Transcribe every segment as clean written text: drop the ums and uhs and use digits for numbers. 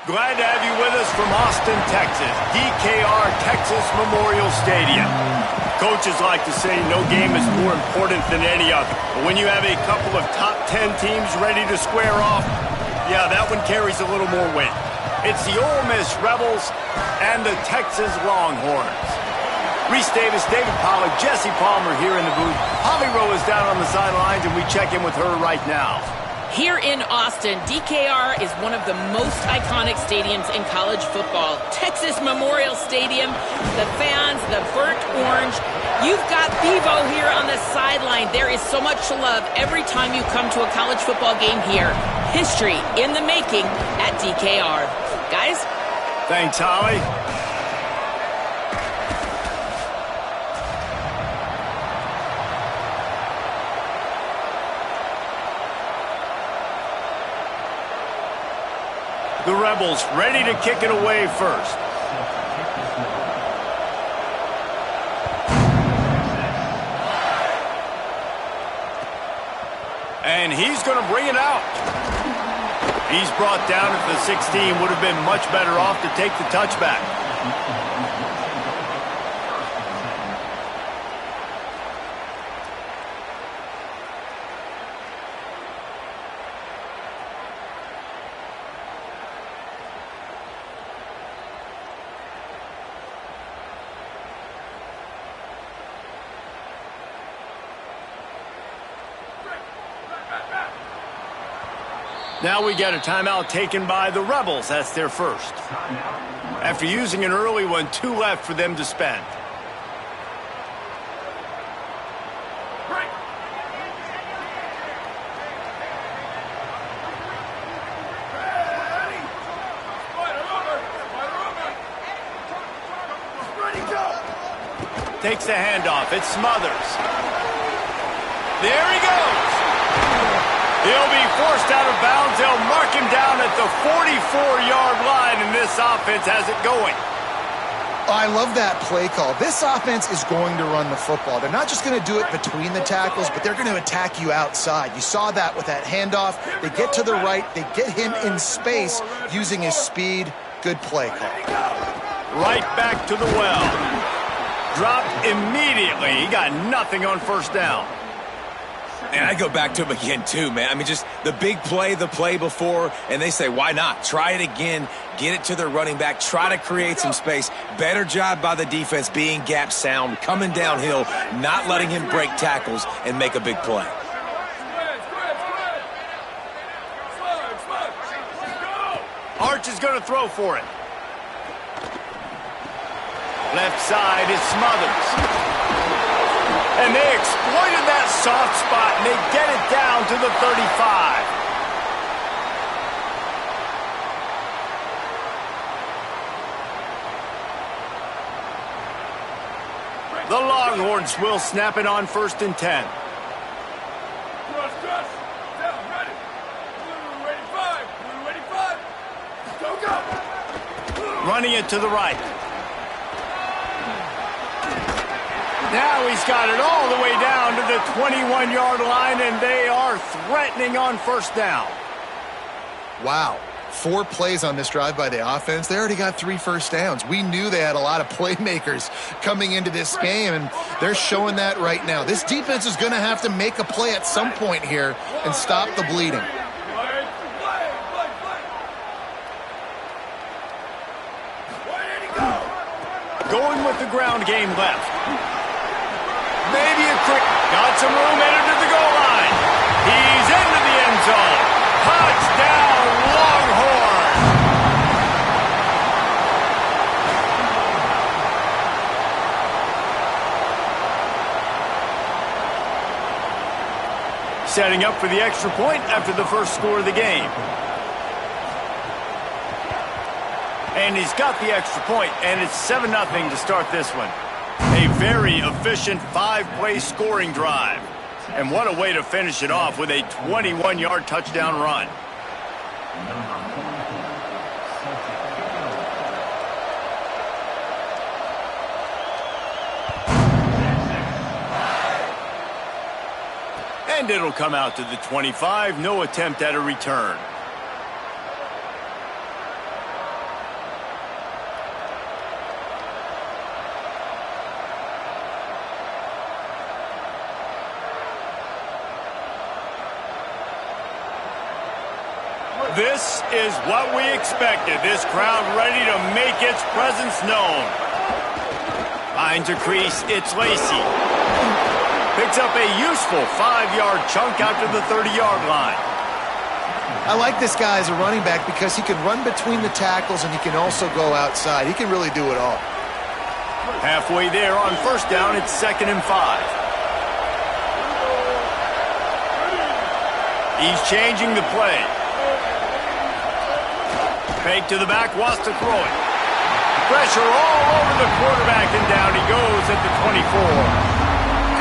Glad to have you with us from Austin, Texas, DKR Texas Memorial Stadium. Coaches like to say no game is more important than any other. But when you have a couple of top 10 teams ready to square off, yeah, that one carries a little more weight. It's the Ole Miss Rebels and the Texas Longhorns. Reese Davis, David Pollack, Jesse Palmer here in the booth. Holly Rowe is down on the sidelines, and we check in with her right now. Here in Austin, DKR is one of the most iconic stadiums in college football. Texas Memorial Stadium, the fans, the burnt orange. You've got Bevo here on the sideline. There is so much to love every time you come to a college football game here. History in the making at DKR. Guys? Thanks, Holly. The Rebels ready to kick it away first. And he's going to bring it out. He's brought down at the 16. Would have been much better off to take the touchback. Now we get a timeout taken by the Rebels. That's their first. After using an early one, 2 left for them to spend. Takes the handoff. It's Smothers. There he goes. He'll be forced out of bounds. They'll mark him down at the 44-yard line, and this offense has it going. I love that play call. This offense is going to run the football. They're not just going to do it between the tackles, but they're going to attack you outside. You saw that with that handoff. They get to the right. They get him in space using his speed. Good play call. Right back to the well. Dropped immediately. He got nothing on first down. And I go back to him again, too, man. I mean, just the big play, the play before, and they say, why not? Try it again, get it to their running back, try to create some space. Better job by the defense being gap sound, coming downhill, not letting him break tackles and make a big play. Arch is going to throw for it. Left side is Smothers. And they exploited that soft spot, and they get it down to the 35. The Longhorns will snap it on 1st and 10. Running it to the right. Now he's got it all the way down to the 21-yard line, and they are threatening on first down. Wow. 4 plays on this drive by the offense. They already got 3 first downs. We knew they had a lot of playmakers coming into this game, and they're showing that right now. This defense is going to have to make a play at some point here and stop the bleeding. Going with the ground game left. Maybe a quick, got some room headed to the goal line. He's into the end zone. Touchdown, Longhorn. Setting up for the extra point after the first score of the game. And he's got the extra point, and it's 7-0 to start this one. A very efficient 5-play scoring drive. And what a way to finish it off with a 21-yard touchdown run. And it'll come out to the 25. No attempt at a return. This is what we expected. This crowd ready to make its presence known. Finds a crease. It's Lacey. Picks up a useful 5-yard chunk out to the 30-yard line. I like this guy as a running back because he can run between the tackles and he can also go outside. He can really do it all. Halfway there on first down, it's 2nd and 5. He's changing the play. Fake to the back, wants to throw it. Pressure all over the quarterback, and down he goes at the 24.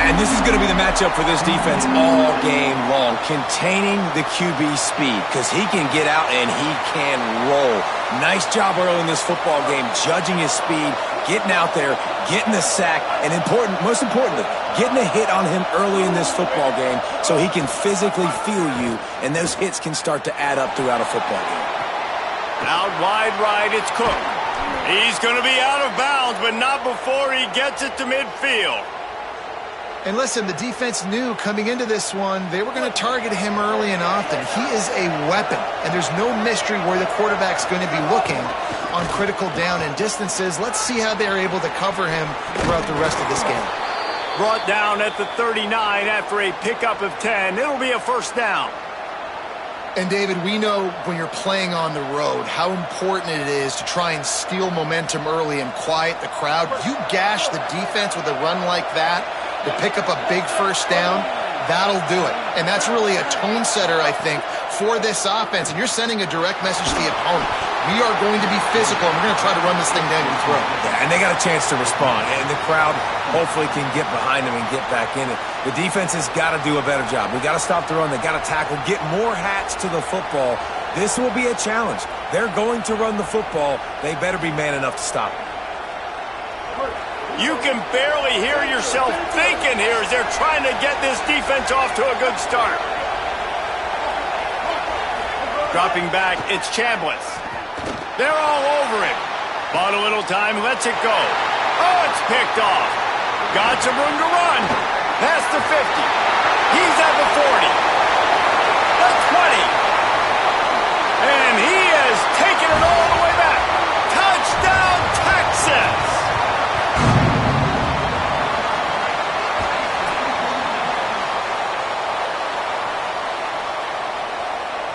And this is going to be the matchup for this defense all game long, containing the QB speed, because he can get out and he can roll. Nice job early in this football game, judging his speed, getting out there, getting the sack, and most importantly, getting a hit on him early in this football game so he can physically feel you, and those hits can start to add up throughout a football game. Out wide right, it's Cook. He's going to be out of bounds, but not before he gets it to midfield. And listen, the defense knew coming into this one, they were going to target him early and often. He is a weapon, and there's no mystery where the quarterback's going to be looking on critical down and distances. Let's see how they're able to cover him throughout the rest of this game. Brought down at the 39 after a pickup of 10. It'll be a first down. And, David, we know when you're playing on the road how important it is to try and steal momentum early and quiet the crowd. You gash the defense with a run like that to pick up a big first down, that'll do it. And that's really a tone setter, I think, for this offense. And you're sending a direct message to the opponent. We are going to be physical, and we're going to try to run this thing down your throat. Yeah, and they got a chance to respond, and the crowd hopefully can get behind them and get back in it. The defense has got to do a better job. We got to stop the run. They got to tackle, get more hats to the football. This will be a challenge. They're going to run the football. They better be man enough to stop it. You can barely hear yourself thinking here as they're trying to get this defense off to a good start. Dropping back, it's Chambliss. They're all over him. Bought a little time, lets it go. Oh, it's picked off. Got some room to run. Past the 50. He's at the 40. The 20. And he has taken it all the way back. Touchdown, Texas!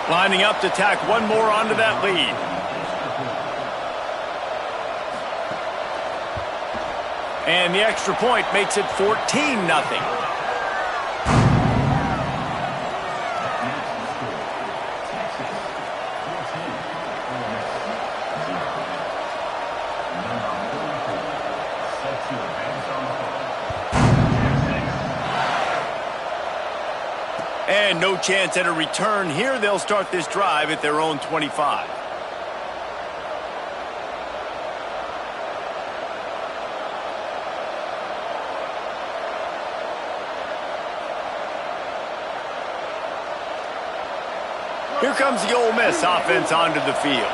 Lining up to tack one more onto that lead. And the extra point makes it 14-0. And no chance at a return here. They'll start this drive at their own 25. Here comes the Ole Miss offense onto the field.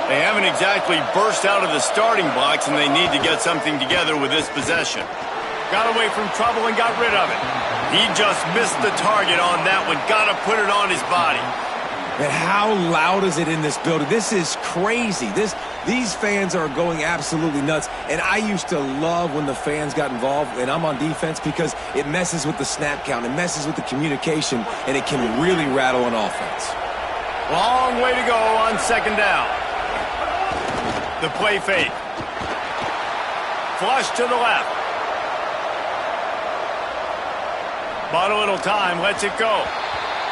They haven't exactly burst out of the starting blocks, and they need to get something together with this possession. Got away from trouble and got rid of it. He just missed the target on that one. Got to put it on his body. And how loud is it in this building? This is crazy. These fans are going absolutely nuts. And I used to love when the fans got involved, and I'm on defense, because it messes with the snap count. It messes with the communication, and it can really rattle an offense. Long way to go on second down. The play fake. Flush to the left. Bought a little time, lets it go.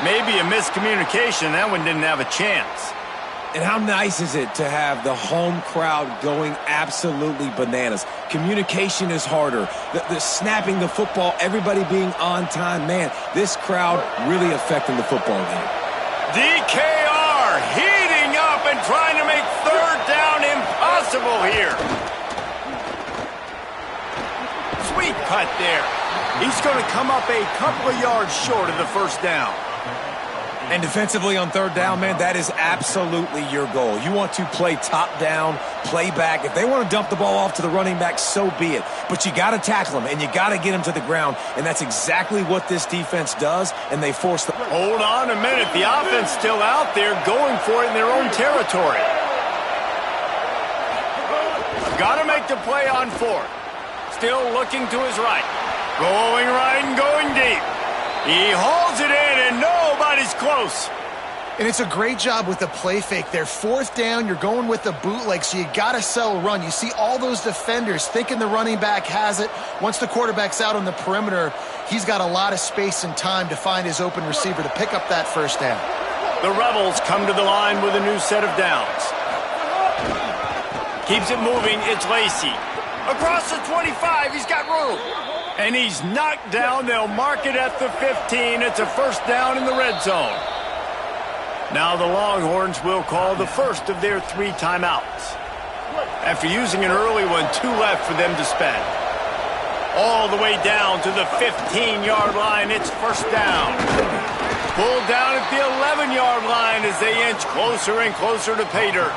Maybe a miscommunication. That one didn't have a chance. And how nice is it to have the home crowd going absolutely bananas? Communication is harder. The snapping the football, everybody being on time. Man, this crowd really affecting the football game. DKR heating up and trying to make third down impossible here. Sweet cut there. He's going to come up a couple of yards short of the first down. And defensively on third down, man, that is absolutely your goal. You want to play top down, play back. If they want to dump the ball off to the running back, so be it. But you got to tackle them, and you got to get them to the ground. And that's exactly what this defense does, and they force the... Hold on a minute. The offense still out there going for it in their own territory. Got to make the play on fourth. Still looking to his right. Going right and going deep. He hauls it in, and nobody's close. And it's a great job with the play fake there. Fourth down, you're going with the bootleg, so you got to sell a run. You see all those defenders thinking the running back has it. Once the quarterback's out on the perimeter, he's got a lot of space and time to find his open receiver to pick up that first down. The Rebels come to the line with a new set of downs. Keeps it moving, it's Lacey. Across the 25, he's got room. And he's knocked down. They'll mark it at the 15. It's a first down in the red zone. Now the Longhorns will call the first of their 3 timeouts. After using an early one, 2 left for them to spend. All the way down to the 15-yard line. It's first down. Pulled down at the 11-yard line as they inch closer and closer to pay dirt.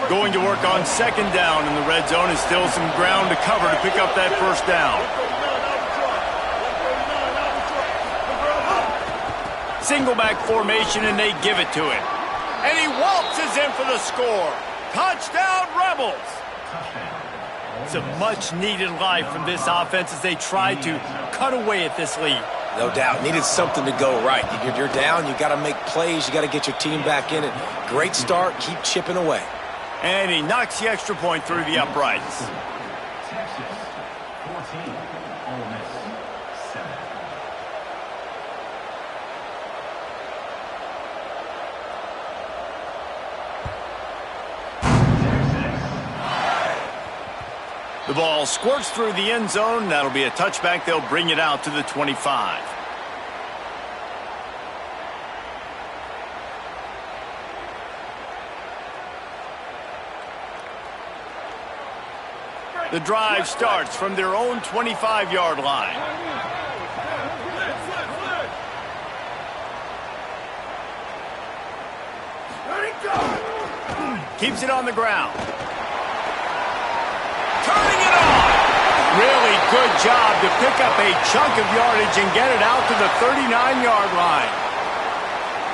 Going to work on second down in the red zone, and still some ground to cover to pick up that first down. Single back formation, and they give it to him. And he waltzes in for the score. Touchdown, Rebels! It's a much-needed life from this offense as they try to cut away at this lead. No doubt. Needed something to go right. You're down. You got to make plays. You got to get your team back in it. Great start. Keep chipping away. And he knocks the extra point through the uprights. Texas 14, Ole Miss 7. The ball squirts through the end zone. That'll be a touchback. They'll bring it out to the 25. The drive starts from their own 25-yard line. Keeps it on the ground. Turning it on. Really good job to pick up a chunk of yardage and get it out to the 39-yard line.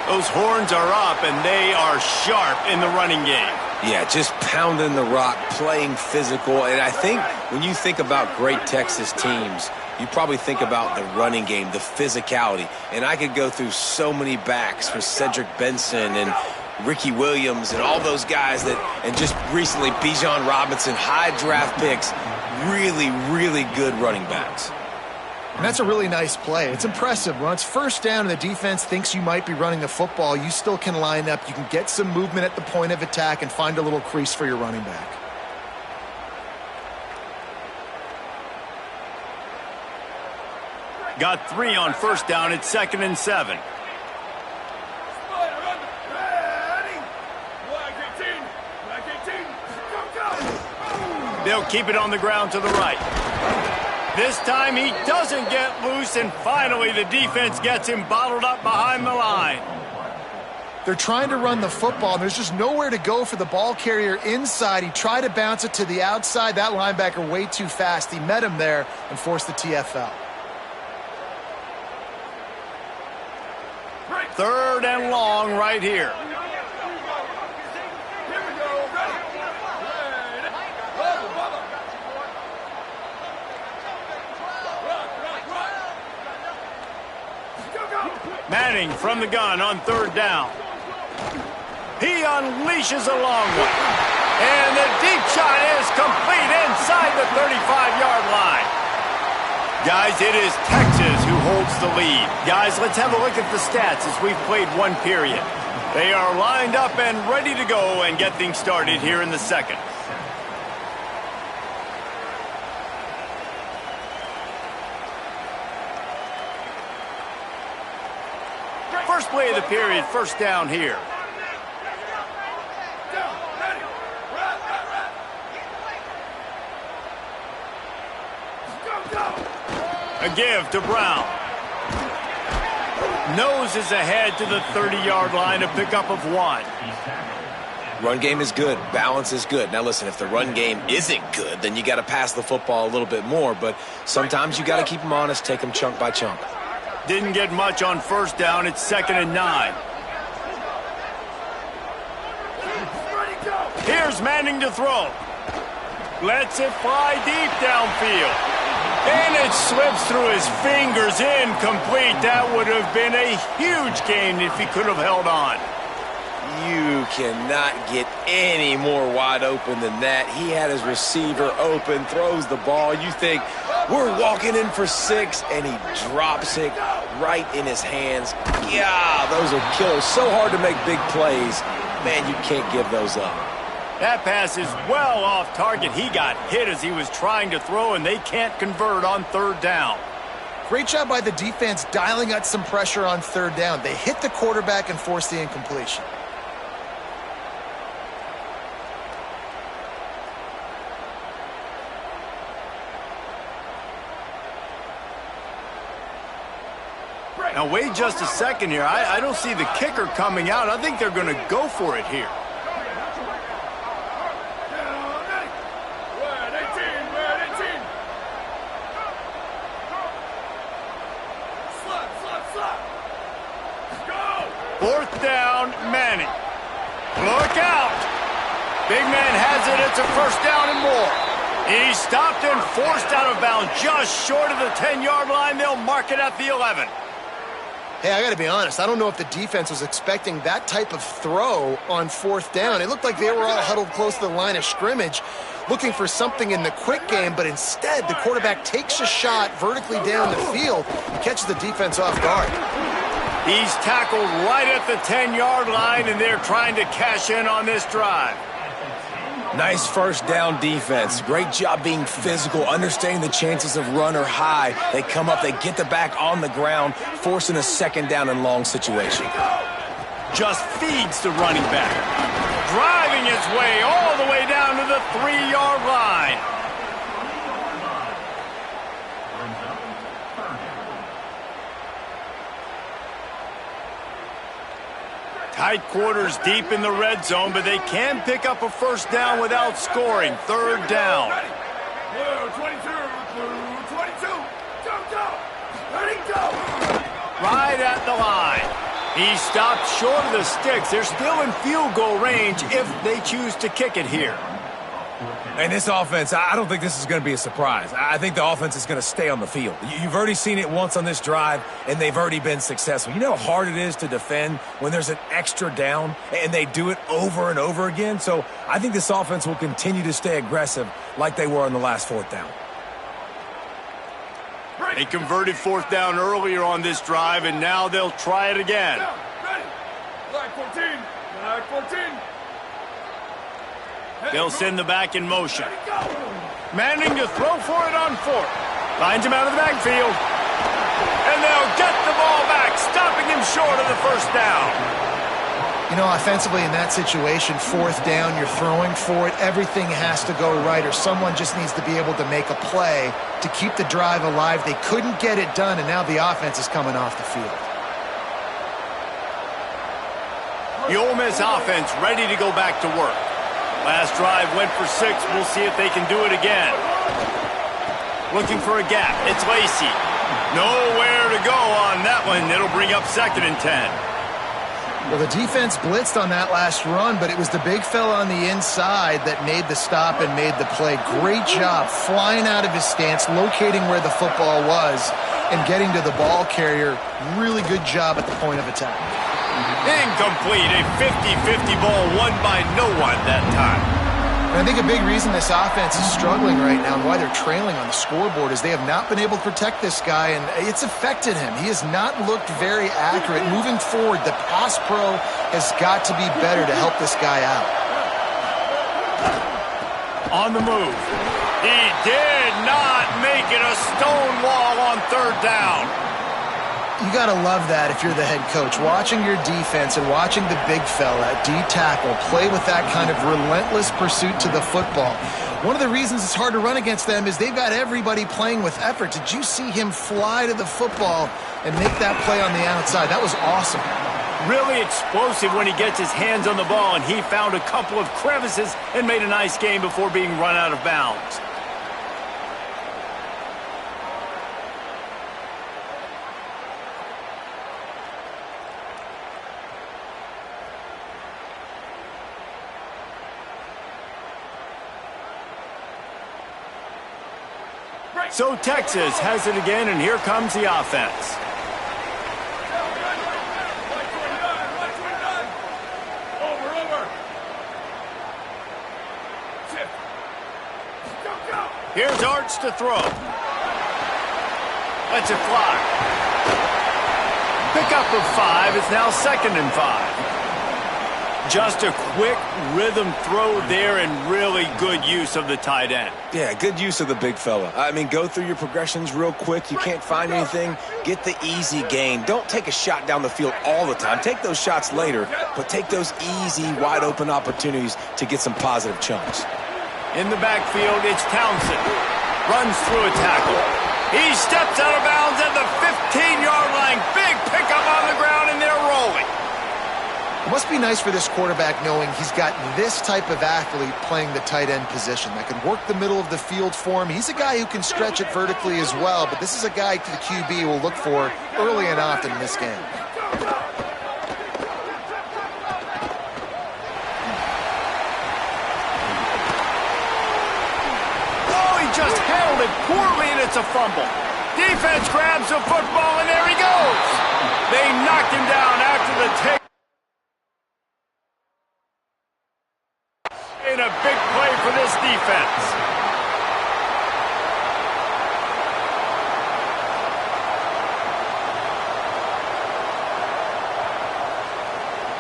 Those horns are up, and they are sharp in the running game. Yeah, just pounding the rock, playing physical. And I think when you think about great Texas teams, you probably think about the running game, the physicality. And I could go through so many backs for Cedric Benson and Ricky Williams and all those guys that, and just recently Bijan Robinson, high draft picks, really, really good running backs. And that's a really nice play. It's impressive. When it's first down and the defense thinks you might be running the football, you still can line up. You can get some movement at the point of attack and find a little crease for your running back. Got 3 on first down. It's 2nd and 7. They'll keep it on the ground to the right. This time he doesn't get loose, and finally the defense gets him bottled up behind the line. They're trying to run the football, and there's just nowhere to go for the ball carrier inside. He tried to bounce it to the outside. That linebacker way too fast. He met him there and forced the TFL. 3rd and long right here. Manning from the gun on 3rd down. He unleashes a long one. And the deep shot is complete inside the 35-yard line. Guys, it is Texas who holds the lead. Guys, let's have a look at the stats as we've played 1 period. They are lined up and ready to go and get things started here in the 2nd. First play of the period, first down here. A give to Brown. Noses ahead to the 30-yard line, a pickup of 1. Run game is good. Balance is good. Now, listen, if the run game isn't good, then you got to pass the football a little bit more. But sometimes you got to keep them honest, take them chunk by chunk. Didn't get much on first down. It's 2nd and 9. Here's Manning to throw. Lets it fly deep downfield. And it slips through his fingers, incomplete. That would have been a huge gain if he could have held on. You cannot get any more wide open than that. He had his receiver open, throws the ball. You think, we're walking in for 6, and he drops it right in his hands. Yeah, those are killers. So hard to make big plays. Man, you can't give those up. That pass is well off target. He got hit as he was trying to throw, and they can't convert on 3rd down. Great job by the defense dialing up some pressure on 3rd down. They hit the quarterback and forced the incompletion. Now, wait just a second here. I don't see the kicker coming out. I think they're going to go for it here. Fourth down, Manning. Look out. Big man has it. It's a 1st down and more. He's stopped and forced out of bounds just short of the 10-yard line. They'll mark it at the 11. Hey, I got to be honest. I don't know if the defense was expecting that type of throw on 4th down. It looked like they were all huddled close to the line of scrimmage, looking for something in the quick game, but instead the quarterback takes a shot vertically down the field and catches the defense off guard. He's tackled right at the 10-yard line, and they're trying to cash in on this drive. Nice 1st down defense. Great job being physical, understanding the chances of run are high. They come up, they get the back on the ground, forcing a 2nd down and long situation. Just feeds the running back. Driving his way all the way down to the 3-yard line. Tight quarters deep in the red zone, but they can pick up a 1st down without scoring. 3rd down. Right at the line. He stopped short of the sticks. They're still in field goal range if they choose to kick it here. And this offense, I don't think this is going to be a surprise. I think the offense is going to stay on the field. You've already seen it once on this drive, and they've already been successful. You know how hard it is to defend when there's an extra down, and they do it over and over again? So I think this offense will continue to stay aggressive like they were on the last 4th down. They converted 4th down earlier on this drive, and now they'll try it again. Flag 14. Flag 14. They'll send the back in motion. Manning to throw for it on 4th. Finds him out of the backfield. And they'll get the ball back, stopping him short of the 1st down. You know, offensively in that situation, 4th down, you're throwing for it. Everything has to go right, or someone just needs to be able to make a play to keep the drive alive. They couldn't get it done, and now the offense is coming off the field. The Ole Miss offense ready to go back to work. Last drive went for 6. We'll see if they can do it again. Looking for a gap. It's Lacey. Nowhere to go on that one. It'll bring up 2nd and 10. Well, the defense blitzed on that last run, but it was the big fella on the inside that made the stop and made the play. Great job flying out of his stance, locating where the football was, and getting to the ball carrier. Really good job at the point of attack. Incomplete. A 50-50 ball won by no one that time. And I think a big reason this offense is struggling right now and why they're trailing on the scoreboard is they have not been able to protect this guy, and it's affected him. He has not looked very accurate. Moving forward, the pass pro has got to be better to help this guy out. On the move. He did not make it a stone wall on 3rd down. You got to love that if you're the head coach. Watching your defense and watching the big fella, D-tackle, play with that kind of relentless pursuit to the football. One of the reasons it's hard to run against them is they've got everybody playing with effort. Did you see him fly to the football and make that play on the outside? That was awesome. Really explosive when he gets his hands on the ball, and he found a couple of crevices and made a nice game before being run out of bounds. So Texas has it again, and here comes the offense. Here's Arch to throw. Lets it fly. Pickup of 5 is now 2nd and 5. Just a quick rhythm throw there and really good use of the tight end. Yeah, good use of the big fella. I mean, go through your progressions real quick. You can't find anything. Get the easy gain. Don't take a shot down the field all the time. Take those shots later, but take those easy, wide-open opportunities to get some positive chunks. In the backfield, it's Townsend. Runs through a tackle. He steps out of bounds at the 15-yard line. Big pickup on the ground, and they're rolling. It must be nice for this quarterback knowing he's got this type of athlete playing the tight end position that can work the middle of the field for him. He's a guy who can stretch it vertically as well, but this is a guy the QB will look for early and often in this game. Oh, he just handled it poorly, and it's a fumble. Defense grabs the football, and there he goes. They knocked him down after the take. A big play for this defense.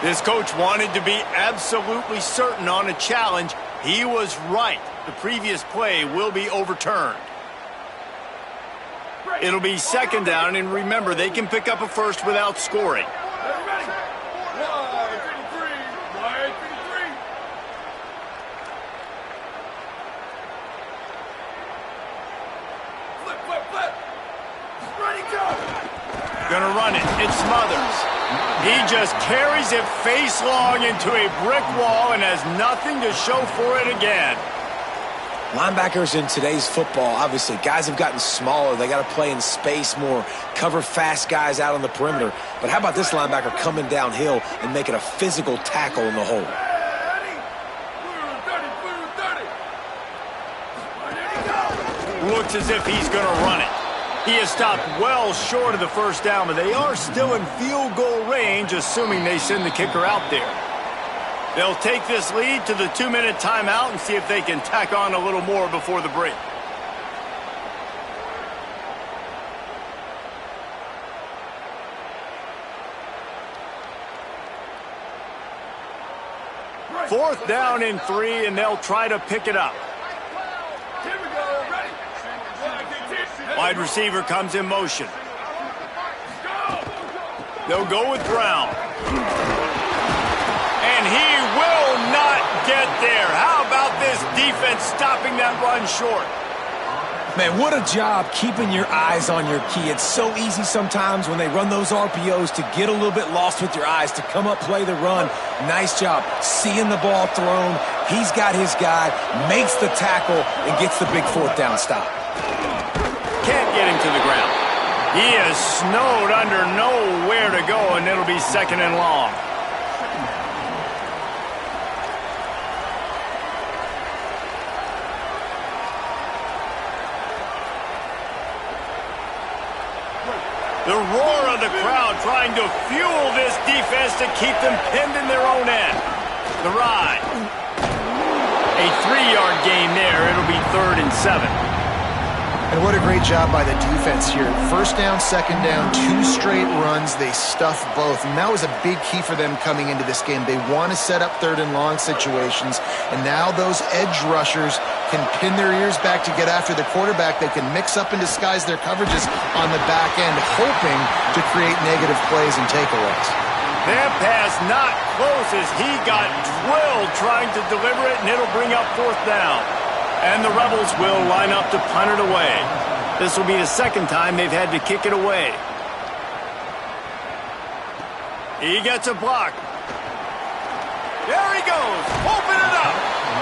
This coach wanted to be absolutely certain on a challenge. He was right. The previous play will be overturned. It'll be 2nd down, and remember, they can pick up a first without scoring. Gonna run it. It's Smothers. He just carries it face long into a brick wall and has nothing to show for it again. Linebackers in today's football, obviously, guys have gotten smaller. They got to play in space more, cover fast guys out on the perimeter. But how about this linebacker coming downhill and making a physical tackle in the hole? Looks as if he's going to run it. He has stopped well short of the first down, but they are still in field goal range, assuming they send the kicker out there. They'll take this lead to the 2-minute timeout and see if they can tack on a little more before the break. Fourth down and 3, and they'll try to pick it up. Wide receiver comes in motion. They'll go with Brown. And he will not get there. How about this defense stopping that run short? Man, what a job keeping your eyes on your key. It's so easy sometimes when they run those RPOs to get a little bit lost with your eyes, to come up, play the run. Nice job seeing the ball thrown. He's got his guy, makes the tackle, and gets the big 4th down stop. Can't get him to the ground. He is snowed under nowhere to go, and it'll be 2nd and long. The roar of the crowd trying to fuel this defense to keep them pinned in their own end. The ride. A 3-yard gain there. It'll be 3rd and 7. And what a great job by the defense here. 1st down, 2nd down, 2 straight runs. They stuffed both. And that was a big key for them coming into this game. They want to set up 3rd and long situations. And now those edge rushers can pin their ears back to get after the quarterback. They can mix up and disguise their coverages on the back end, hoping to create negative plays and takeaways. That pass not close as he got drilled trying to deliver it, and it'll bring up 4th down. And the Rebels will line up to punt it away. This will be the second time they've had to kick it away. He gets a block. There he goes. Open it up.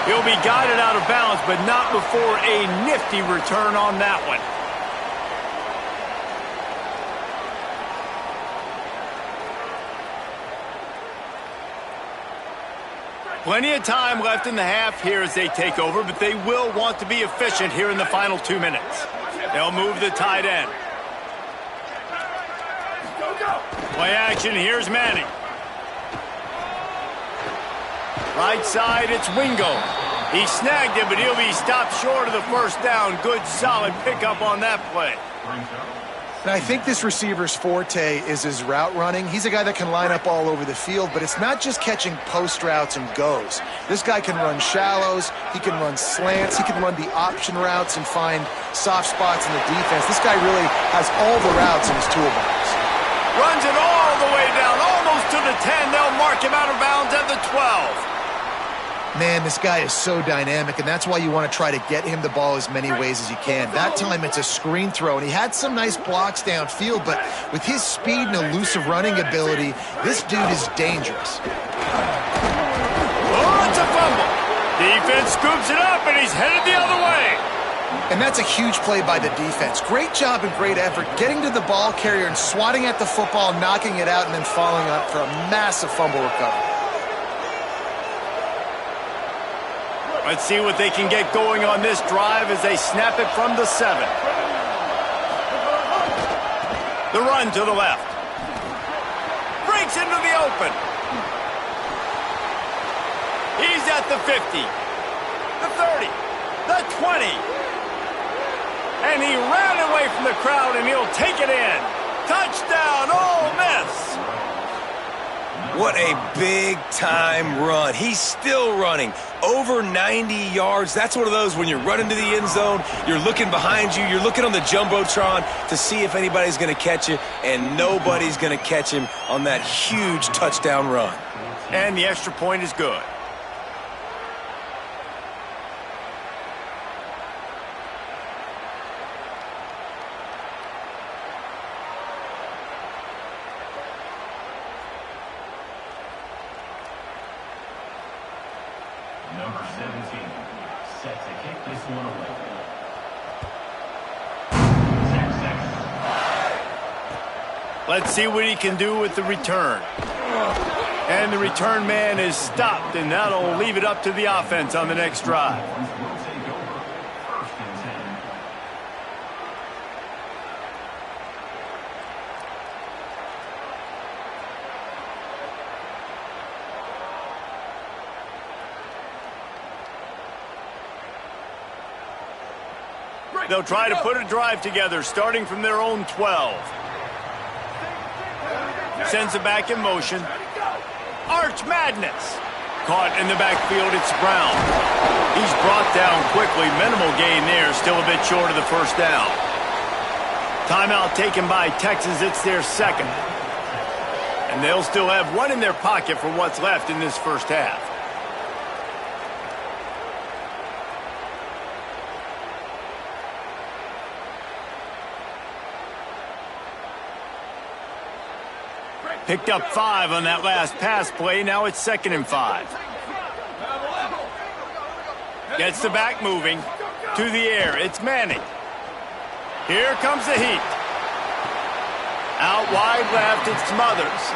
He'll be guided out of bounds, but not before a nifty return on that one. Plenty of time left in the half here as they take over, but they will want to be efficient here in the final 2 minutes. They'll move the tight end. Play action, here's Manning. Right side, it's Wingo. He snagged it, but he'll be stopped short of the first down. Good, solid pickup on that play. And I think this receiver's forte is his route running. He's a guy that can line up all over the field, but it's not just catching post routes and goes. This guy can run shallows, he can run slants, he can run the option routes and find soft spots in the defense. This guy really has all the routes in his toolbox. Runs it all the way down, almost to the 10. They'll mark him out of bounds at the 12. Man, this guy is so dynamic, and that's why you want to try to get him the ball as many ways as you can. That time, it's a screen throw, and he had some nice blocks downfield, but with his speed and elusive running ability, this dude is dangerous. Oh, it's a fumble. Defense scoops it up, and he's headed the other way. And that's a huge play by the defense. Great job and great effort getting to the ball carrier and swatting at the football, knocking it out, and then following up for a massive fumble recovery. Let's see what they can get going on this drive as they snap it from the 7. The run to the left. Breaks into the open. He's at the 50. The 30. The 20. And he ran away from the crowd, and he'll take it in. Touchdown, Ole Miss. What a big-time run. He's still running. Over 90 yards. That's one of those when you're running to the end zone, you're looking behind you, you're looking on the Jumbotron to see if anybody's going to catch you, and nobody's going to catch him on that huge touchdown run. And the extra point is good. Number 17, set to kick this one away. 6 seconds. Let's see what he can do with the return. And the return man is stopped, and that'll leave it up to the offense on the next drive. They'll try to put a drive together, starting from their own 12. Sends it back in motion. Arch Madness. Caught in the backfield, it's Brown. He's brought down quickly. Minimal gain there, still a bit short of the first down. Timeout taken by Texas. It's their second. And they'll still have one in their pocket for what's left in this first half. Picked up 5 on that last pass play. Now it's 2nd and 5. Gets the back moving. To the air. It's Manning. Here comes the heat. Out wide left, it's Smothers.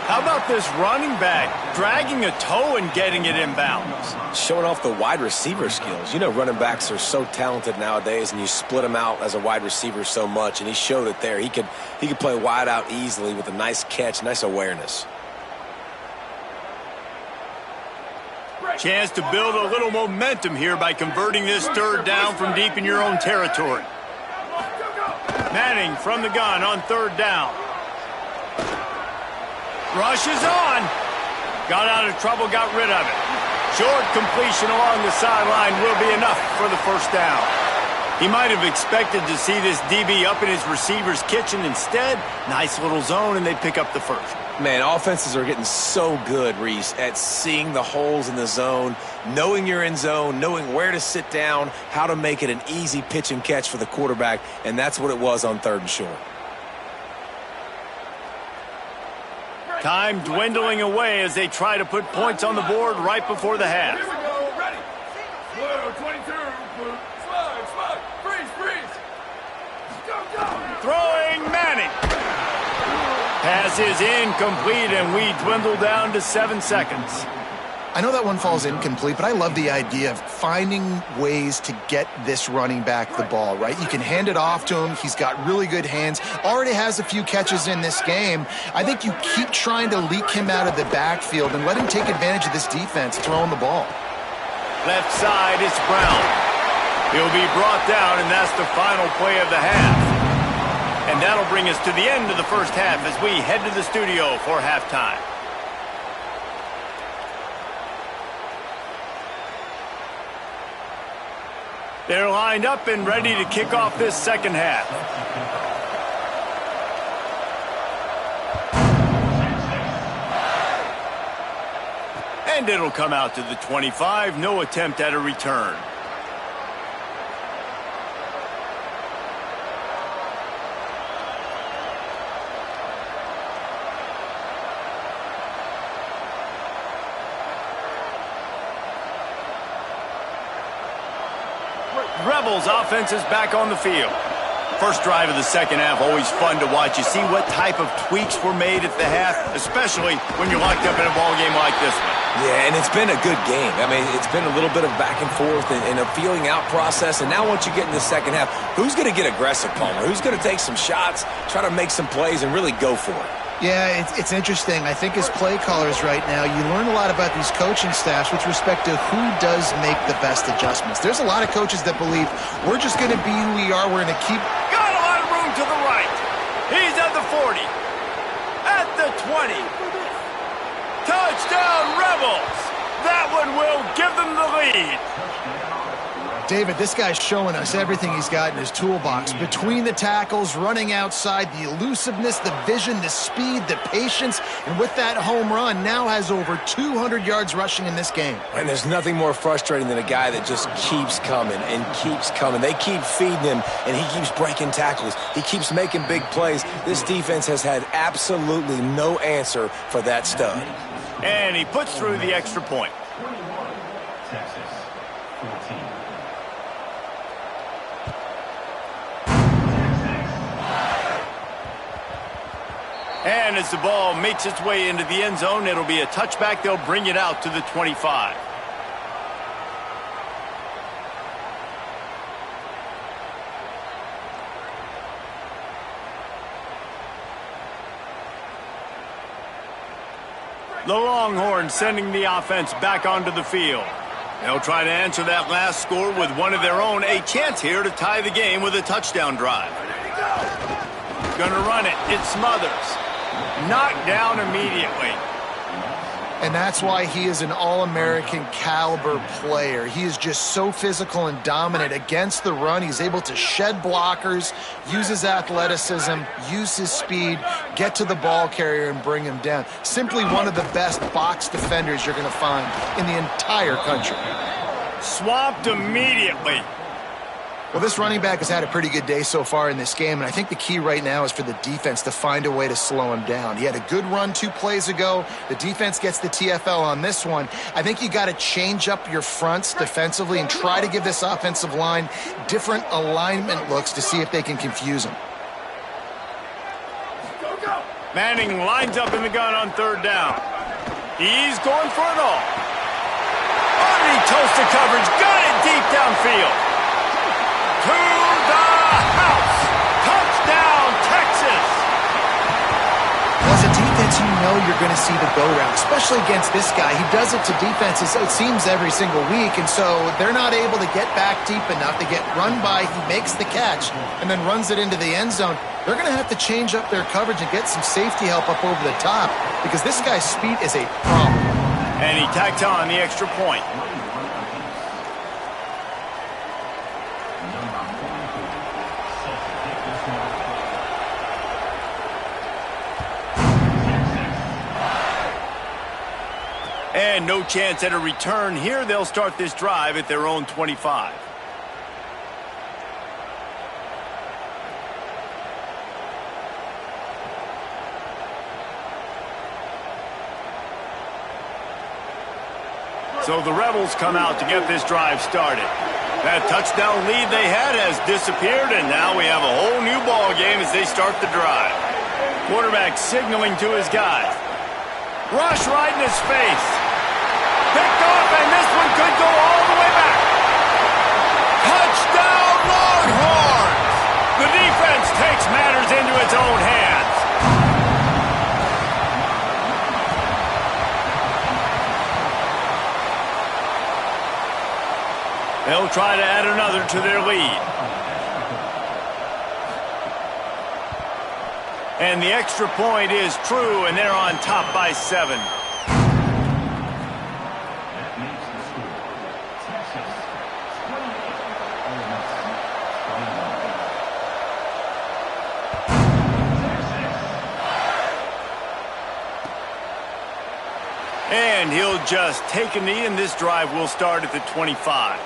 How about this running back dragging a toe and getting it inbounds? Showing off the wide receiver skills. You know, running backs are so talented nowadays, and you split them out as a wide receiver so much, and he showed it there. He could play wide out easily with a nice catch, nice awareness. Chance to build a little momentum here by converting this 3rd down from deep in your own territory. Manning from the gun on 3rd down. Rushes on. Got out of trouble, got rid of it. Short completion along the sideline will be enough for the first down. He might have expected to see this DB up in his receiver's kitchen. Instead, nice little zone, and they pick up the first. Man, offenses are getting so good, Reese, at seeing the holes in the zone, knowing you're in zone, knowing where to sit down, how to make it an easy pitch and catch for the quarterback, and that's what it was on 3rd and short. Time dwindling away as they try to put points on the board right before the half. Here we go, ready. Blue, 22, blue, slide, freeze. Go. Throwing Manning. Pass is incomplete, and we dwindle down to 7 seconds. I know that one falls incomplete, but I love the idea of finding ways to get this running back the ball, right? You can hand it off to him. He's got really good hands. Already has a few catches in this game. I think you keep trying to leak him out of the backfield and let him take advantage of this defense throwing the ball. Left side, it's Brown. He'll be brought down, and that's the final play of the half. And that'll bring us to the end of the first half as we head to the studio for halftime. They're lined up and ready to kick off this second half. And it'll come out to the 25. No attempt at a return. Rebels offense is back on the field. First drive of the second half, always fun to watch. You see what type of tweaks were made at the half, especially when you're locked up in a ball game like this one. Yeah, and it's been a good game. I mean, it's been a little bit of back and forth and a feeling out process. And now once you get in the second half, who's going to get aggressive, Palmer? Who's going to take some shots, try to make some plays, and really go for it? Yeah, it's interesting. I think as play callers right now, you learn a lot about these coaching staffs with respect to who does make the best adjustments. There's a lot of coaches that believe we're just going to be who we are. We're going to keep... Got a lot of room to the right. He's at the 40. At the 20. Touchdown, Rebels. That one will give them the lead. David, this guy's showing us everything he's got in his toolbox. Between the tackles, running outside, the elusiveness, the vision, the speed, the patience, and with that home run, now has over 200 yards rushing in this game. And there's nothing more frustrating than a guy that just keeps coming and keeps coming. They keep feeding him, and he keeps breaking tackles. He keeps making big plays. This defense has had absolutely no answer for that stud. And he puts through the extra point. 21, Texas, 14. And as the ball makes its way into the end zone, it'll be a touchback. They'll bring it out to the 25. The Longhorns sending the offense back onto the field. They'll try to answer that last score with one of their own. A chance here to tie the game with a touchdown drive. Gonna run it. It Smothers. Knocked down immediately. And that's why he is an All-American caliber player. He is just so physical and dominant against the run. He's able to shed blockers, use his athleticism, use his speed, get to the ball carrier and bring him down. Simply one of the best box defenders you're going to find in the entire country. Swamped immediately. Well, this running back has had a pretty good day so far in this game, and I think the key right now is for the defense to find a way to slow him down. He had a good run 2 plays ago. The defense gets the TFL on this one. I think you got to change up your fronts defensively and try to give this offensive line different alignment looks to see if they can confuse him. Manning lines up in the gun on 3rd down. He's going for it all. Already toasted coverage. Got it deep downfield. To the house. Touchdown, Texas. Well, as a defense, you know you're going to see the go route, especially against this guy. He does it to defenses, it seems, every single week, and so they're not able to get back deep enough. They get run by, he makes the catch, and then runs it into the end zone. They're going to have to change up their coverage and get some safety help up over the top because this guy's speed is a problem. And he tacked on the extra point. And no chance at a return here. They'll start this drive at their own 25. So the Rebels come out to get this drive started. That touchdown lead they had has disappeared, and now we have a whole new ball game as they start the drive. Quarterback signaling to his guys. Rush right in his face. Picked off, and this one could go all the way back. Touchdown, Longhorns! The defense takes matters into its own hands. They'll try to add another to their lead. And the extra point is true, and they're on top by 7. That makes the score Texas 28, Ole Miss 21. And he'll just take a knee, and this drive will start at the 25.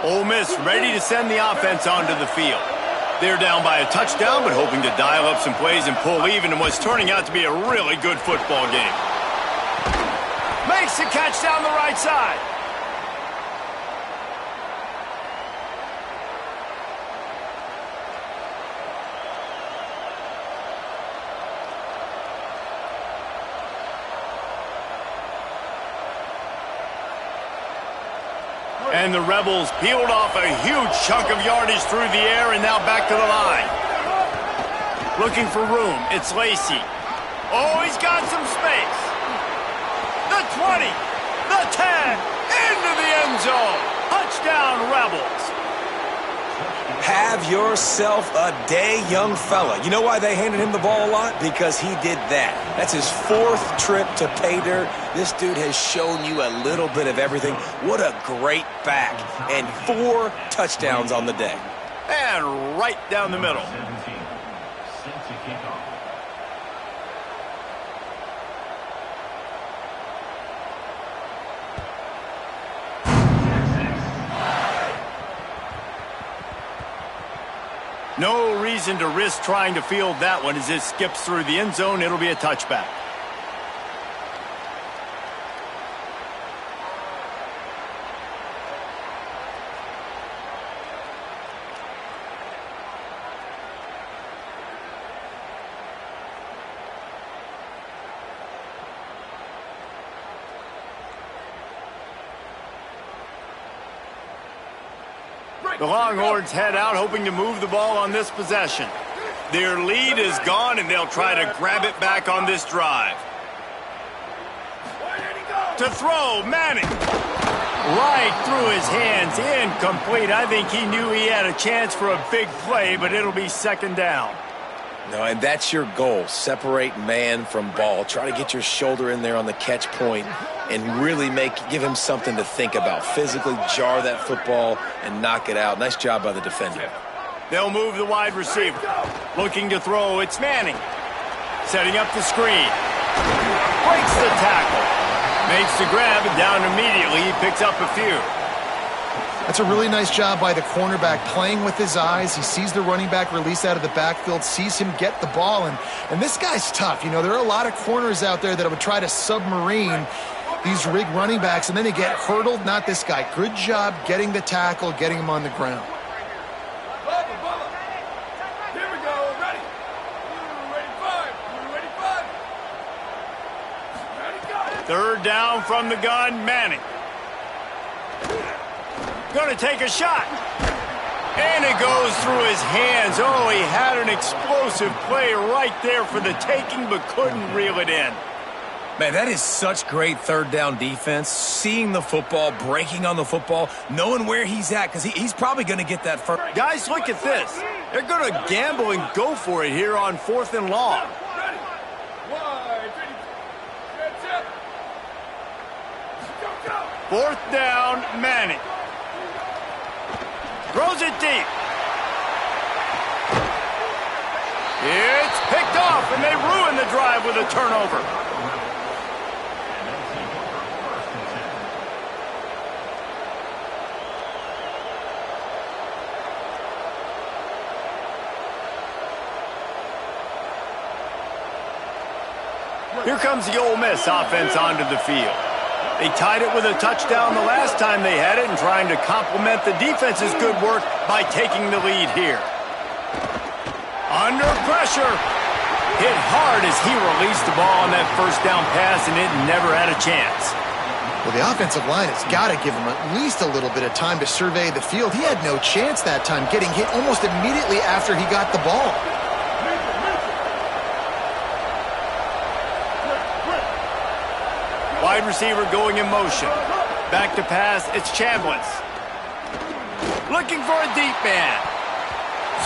Ole Miss ready to send the offense onto the field. They're down by a touchdown, but hoping to dial up some plays and pull even in what's turning out to be a really good football game. Makes the catch down the right side. And the Rebels peeled off a huge chunk of yardage through the air and now back to the line. Looking for room. It's Lacey. Oh, he's got some space. The 20, the 10, into the end zone. Touchdown, Rebels. Have yourself a day, young fella. You know why they handed him the ball a lot? Because he did that. That's his 4th trip to pay dirt. This dude has shown you a little bit of everything. What a great back. And 4 touchdowns on the day. And right down the middle. 17, set to kick off. No reason to risk trying to field that one as it skips through the end zone. It'll be a touchback. The Longhorns head out, hoping to move the ball on this possession. Their lead is gone, and they'll try to grab it back on this drive. To throw, Manning. Right through his hands, incomplete. I think he knew he had a chance for a big play, but it'll be 2nd down. No, and that's your goal. Separate man from ball. Try to get your shoulder in there on the catch point and really give him something to think about. Physically jar that football and knock it out. Nice job by the defender. They'll move the wide receiver. Looking to throw, it's Manning. Setting up the screen. Breaks the tackle. Makes the grab, and down immediately. He picks up a few. That's a really nice job by the cornerback, playing with his eyes. He sees the running back release out of the backfield, sees him get the ball, and this guy's tough. You know, there are a lot of corners out there that would try to submarine these rig running backs, and then they get hurdled. Not this guy. Good job getting the tackle, getting him on the ground. Here we go. Ready. Ready, 5. Ready, 5. Ready, go. 3rd down from the gun, Manning. Going to take a shot. And it goes through his hands. Oh, he had an explosive play right there for the taking, but couldn't reel it in. Man, that is such great third down defense. Seeing the football, breaking on the football, knowing where he's at, because he's probably going to get that first. Guys, look at this. They're going to gamble and go for it here on 4th and long. Ready. Wide. That's it. Go, go. 4th down, Manning. Throws it deep. It's picked off, and they ruin the drive with a turnover. Here comes the Ole Miss offense onto the field. They tied it with a touchdown the last time they had it and trying to complement the defense's good work by taking the lead here. Under pressure. Hit hard as he released the ball on that first down pass, and it never had a chance. Well, the offensive line has got to give him at least a little bit of time to survey the field. He had no chance that time, getting hit almost immediately after he got the ball. Wide receiver going in motion. Back to pass, it's Chambliss. Looking for a deep man.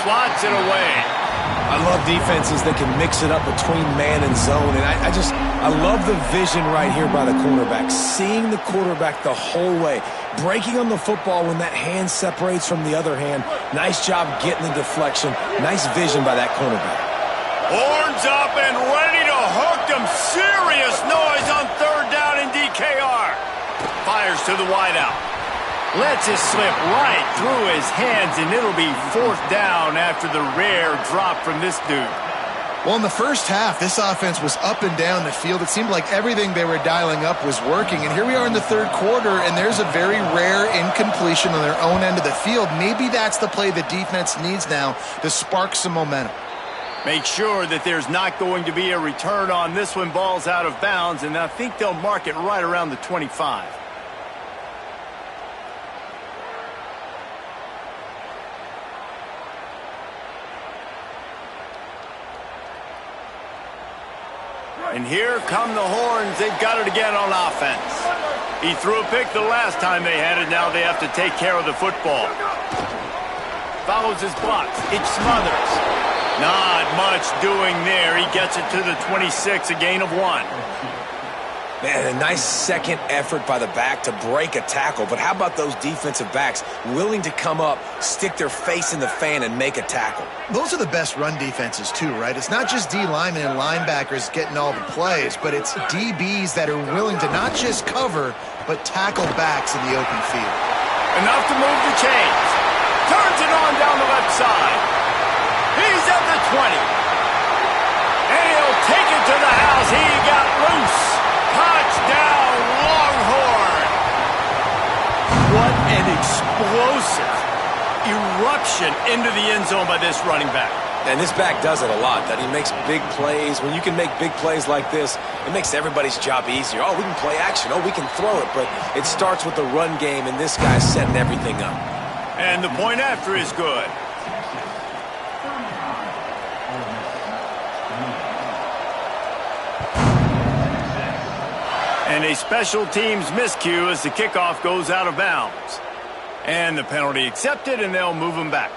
Swats it away. I love defenses that can mix it up between man and zone, and I love the vision right here by the quarterback. Seeing the quarterback the whole way. Breaking on the football when that hand separates from the other hand. Nice job getting the deflection. Nice vision by that cornerback. Horns up and ready to hook them. Serious noise on 3rd down in DKR. Fires to the wideout. Lets it slip right through his hands, and it'll be 4th down after the rare drop from this dude. Well, in the first half, this offense was up and down the field. It seemed like everything they were dialing up was working. And here we are in the 3rd quarter, and there's a very rare incompletion on their own end of the field. Maybe that's the play the defense needs now to spark some momentum. Make sure that there's not going to be a return on this one. Ball's out of bounds, and I think they'll mark it right around the 25. And here come the Horns. They've got it again on offense. He threw a pick the last time they had it. Now they have to take care of the football. Follows his blocks. It smothers. Not much doing there. He gets it to the 26, a gain of 1. Man, a nice second effort by the back to break a tackle. But how about those defensive backs willing to come up, stick their face in the fan, and make a tackle? Those are the best run defenses, too, right? It's not just D linemen and linebackers getting all the plays, but it's DBs that are willing to not just cover, but tackle backs in the open field. Enough to move the chains. Turns it on down the left side. He's at the 20. And he'll take it to the house. He got loose. Touchdown, Longhorn. What an explosive eruption into the end zone by this running back. And this back does it a lot. That he makes big plays. When you can make big plays like this, it makes everybody's job easier. Oh, we can play action. Oh, we can throw it. But it starts with the run game, and this guy's setting everything up. And the point after is good. And a special teams miscue as the kickoff goes out of bounds. And the penalty accepted, and they'll move them back.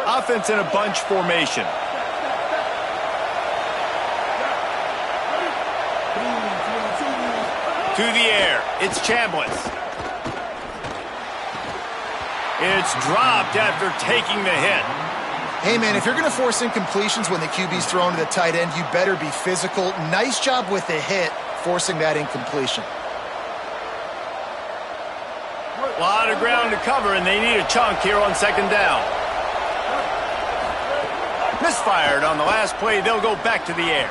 Offense in a bunch formation. To the air, it's Chambliss. It's dropped after taking the hit. Hey, man, if you're going to force incompletions when the QB's thrown to the tight end, you better be physical. Nice job with the hit, forcing that incompletion. A lot of ground to cover, and they need a chunk here on 2nd down. Misfired on the last play. They'll go back to the air.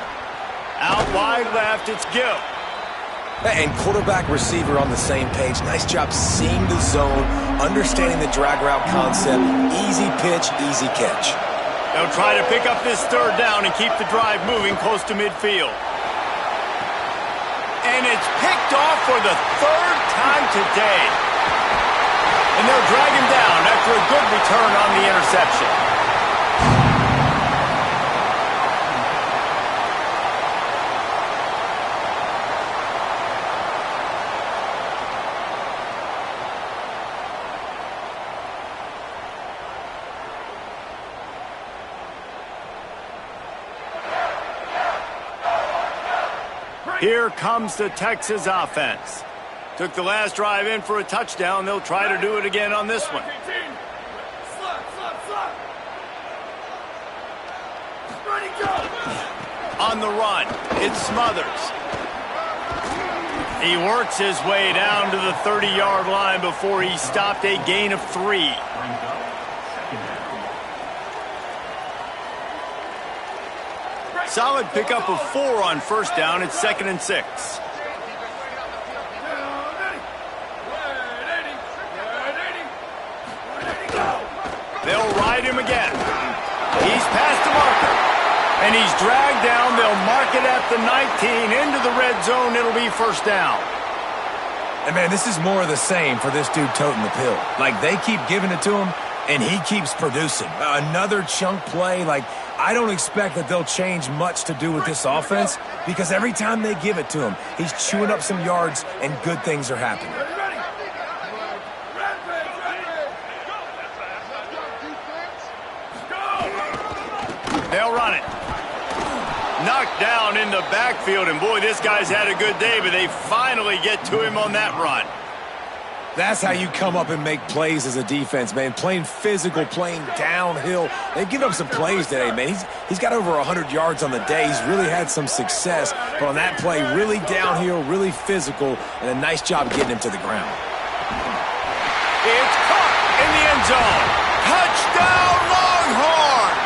Out wide left, it's Gill. And quarterback receiver on the same page. Nice job seeing the zone, understanding the drag route concept. Easy pitch, easy catch. They'll try to pick up this 3rd down and keep the drive moving close to midfield. And it's picked off for the 3rd time today. And they'll drag him down after a good return on the interception. Here comes the Texas offense. Took the last drive in for a touchdown. They'll try to do it again on this one. Ready, go! On the run, it's Smothers. He works his way down to the 30-yard line before he stopped, a gain of 3. Brings up second down. Solid pickup of 4 on first down. It's 2nd and 6. They'll ride him again. He's past the marker. And he's dragged down. They'll mark it at the 19. Into the red zone. It'll be first down. And, man, this is more of the same for this dude toting the pill. Like, they keep giving it to him, and he keeps producing. Another chunk play. Like, I don't expect that they'll change much to do with this offense because every time they give it to him, he's chewing up some yards, and good things are happening. They'll run it. Knocked down in the backfield, and boy, this guy's had a good day, but they finally get to him on that run. That's how you come up and make plays as a defense, man. Playing physical, playing downhill. They've given up some plays today, man. He's got over 100 yards on the day. He's really had some success. But on that play, really downhill, really physical, and a nice job getting him to the ground. It's caught in the end zone. Touchdown, Longhorns!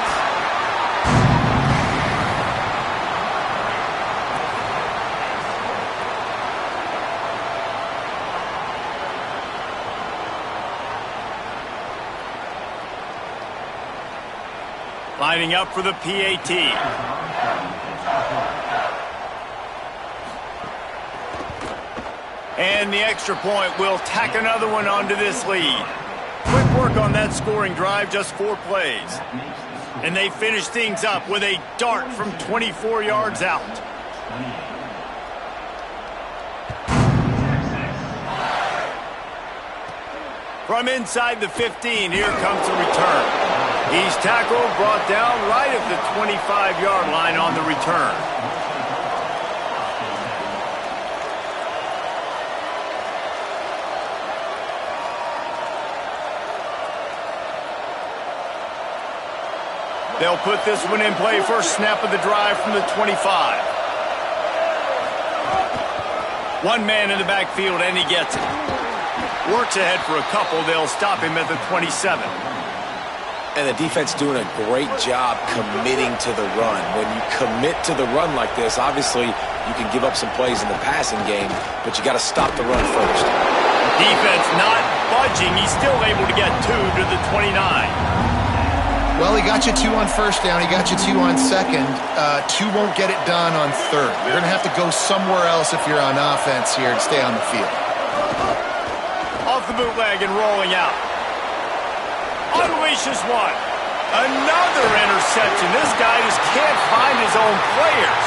Lining up for the PAT. And the extra point will tack another one onto this lead. Quick work on that scoring drive, just 4 plays. And they finish things up with a dart from 24 yards out. From inside the 15, here comes the return. He's tackled, brought down right at the 25-yard line on the return. They'll put this one in play, first snap of the drive from the 25. One man in the backfield, and he gets it. Works ahead for a couple. They'll stop him at the 27. And the defense doing a great job committing to the run. When you commit to the run like this, obviously you can give up some plays in the passing game, but you got to stop the run first. Defense not budging. He's still able to get 2 to the 29. Well, he got you 2 on first down. He got you 2 on second. 2 won't get it done on third. You're going to have to go somewhere else if you're on offense here to stay on the field. Off the bootleg and rolling out. Unleashes one. Another interception. This guy just can't find his own players.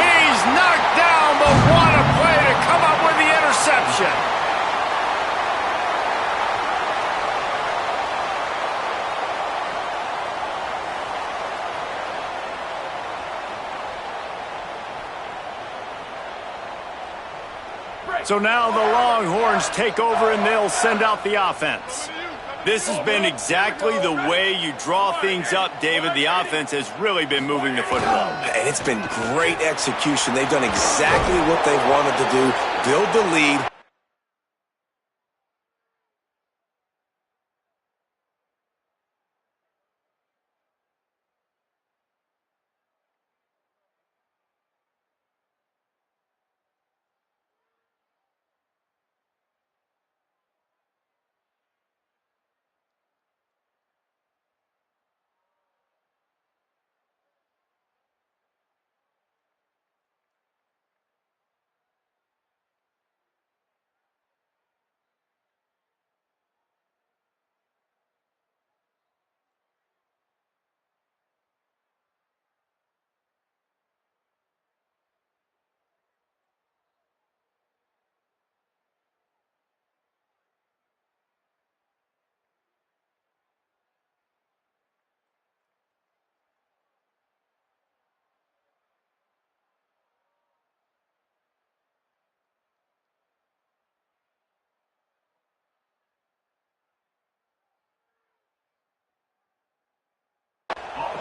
He's knocked down, but what a play to come up with the interception. So now the Longhorns take over and they'll send out the offense. This has been exactly the way you draw things up, David. The offense has really been moving the football. And it's been great execution. They've done exactly what they've wanted to do, build the lead.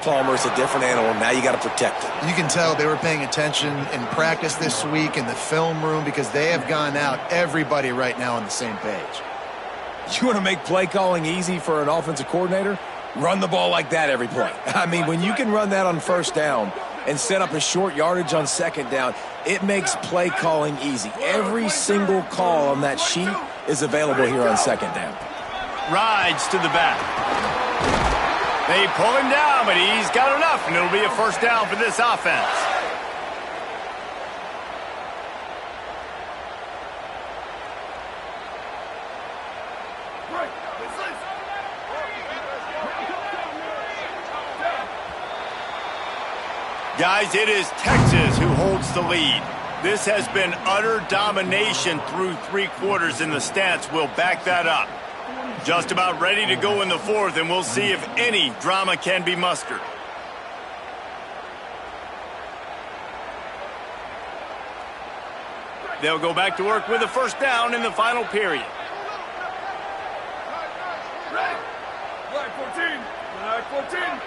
Palmer is a different animal. Now you got to protect it. You can tell they were paying attention in practice this week in the film room because they have gone out, everybody right now on the same page. You want to make play calling easy for an offensive coordinator? Run the ball like that every play. I mean, when you can run that on first down and set up a short yardage on second down, it makes play calling easy. Every single call on that sheet is available here on second down. Rides to the back. They pull him down, but he's got enough, and it'll be a first down for this offense. Guys, it is Texas who holds the lead. This has been utter domination through 3 quarters, and the stats will back that up. Just about ready to go in the 4th, and we'll see if any drama can be mustered. They'll go back to work with a first down in the final period. Ready. Line 14. Line 14.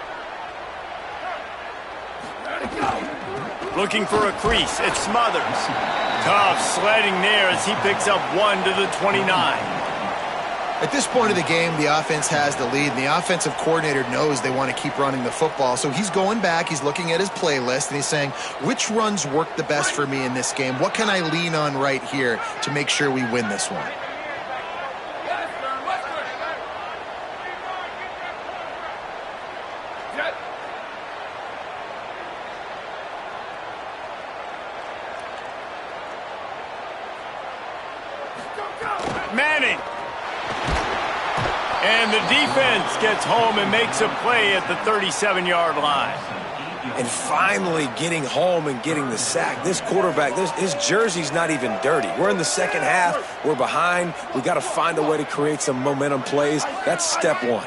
Ready, go. Looking for a crease. It's Smothers. Tough sledding there as he picks up 1 to the 29. At this point of the game, the offense has the lead, and the offensive coordinator knows they want to keep running the football. So he's going back, he's looking at his playlist, and he's saying, which runs work the best for me in this game? What can I lean on right here to make sure we win this one? Manning. And the defense gets home and makes a play at the 37-yard line. And finally getting home and getting the sack. This quarterback, his jersey's not even dirty. We're in the second half. We're behind. We got to find a way to create some momentum plays. That's step 1.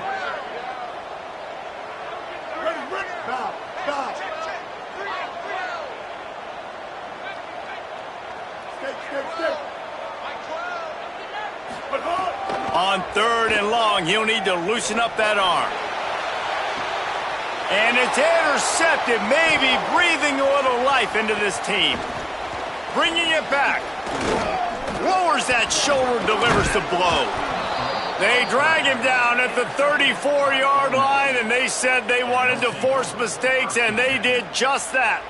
On 3rd and long, he'll need to loosen up that arm. And it's intercepted, maybe breathing a little life into this team. Bringing it back. Lowers that shoulder, delivers the blow. They drag him down at the 34-yard line, and they said they wanted to force mistakes, and they did just that.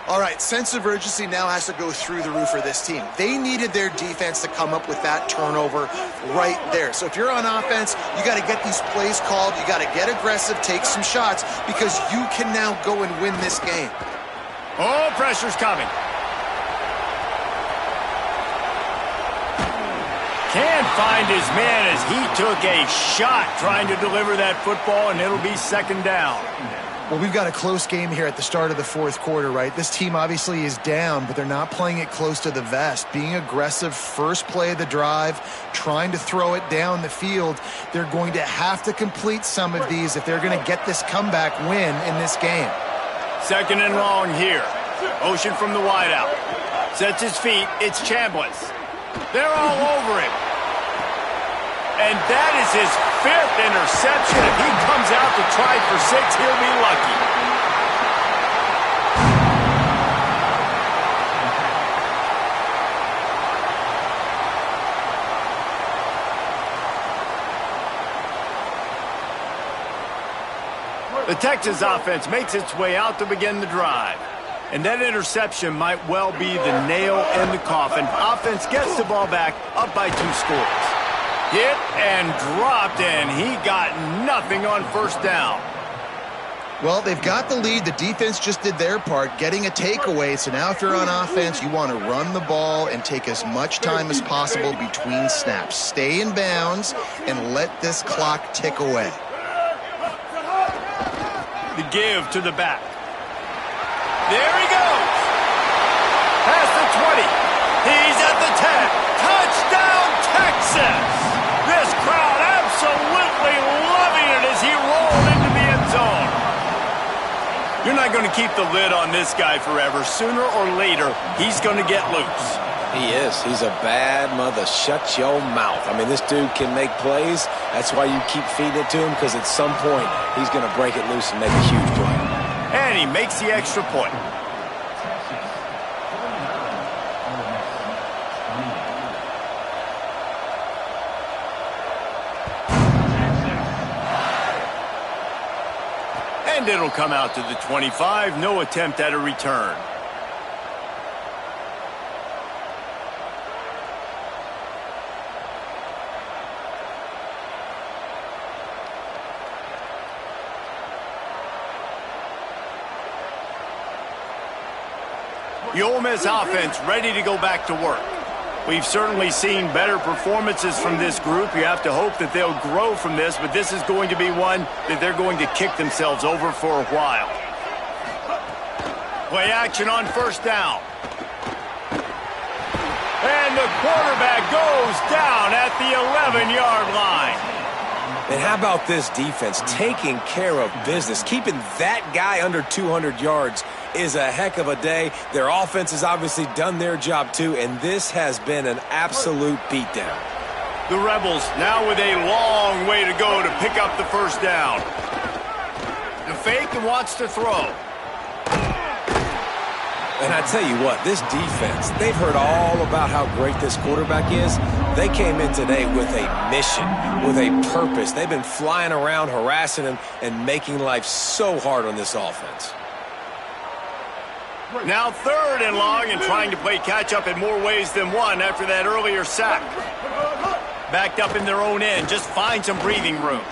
All right, sense of urgency now has to go through the roof for this team. They needed their defense to come up with that turnover right there. So if you're on offense, you got to get these plays called. You got to get aggressive, take some shots, because you can now go and win this game. Oh, pressure's coming. Can't find his man as he took a shot trying to deliver that football, and it'll be second down. Well, we've got a close game here at the start of the 4th quarter, right? This team obviously is down, but they're not playing it close to the vest. Being aggressive, first play of the drive, trying to throw it down the field. They're going to have to complete some of these if they're going to get this comeback win in this game. 2nd and long here. Ocean from the wideout. Sets his feet. It's Chambliss. They're all over him. And that is his 5th interception. If he comes out to try for 6, he'll be lucky. The Texas offense makes its way out to begin the drive. And that interception might well be the nail in the coffin. Offense gets the ball back, up by 2 scores. Hit and dropped, and he got nothing on first down. Well, they've got the lead. The defense just did their part, getting a takeaway. So now if you're on offense, you want to run the ball and take as much time as possible between snaps. Stay in bounds and let this clock tick away. The give to the back. There he goes. Past the 20. He's at the 10. Touchdown, Texas. This crowd absolutely loving it as he rolled into the end zone. You're not going to keep the lid on this guy forever. Sooner or later, he's going to get loose. He is. He's a bad mother. Shut your mouth. I mean, this dude can make plays. That's why you keep feeding it to him, because at some point he's going to break it loose and make a huge play. And he makes the extra point. And it'll come out to the 25. No attempt at a return. The Ole Miss offense ready to go back to work. We've certainly seen better performances from this group. You have to hope that they'll grow from this, but this is going to be one that they're going to kick themselves over for a while. Play action on first down. And the quarterback goes down at the 11-yard line. And how about this defense taking care of business? Keeping that guy under 200 yards is a heck of a day. Their offense has obviously done their job too, and this has been an absolute beatdown. The Rebels now with a long way to go to pick up the first down. The fake and wants to throw. And I tell you what, this defense, they've heard all about how great this quarterback is. They came in today with a mission, with a purpose. They've been flying around, harassing him, and making life so hard on this offense. Now 3rd and long, and trying to play catch-up in more ways than one after that earlier sack. Backed up in their own end, just find some breathing room.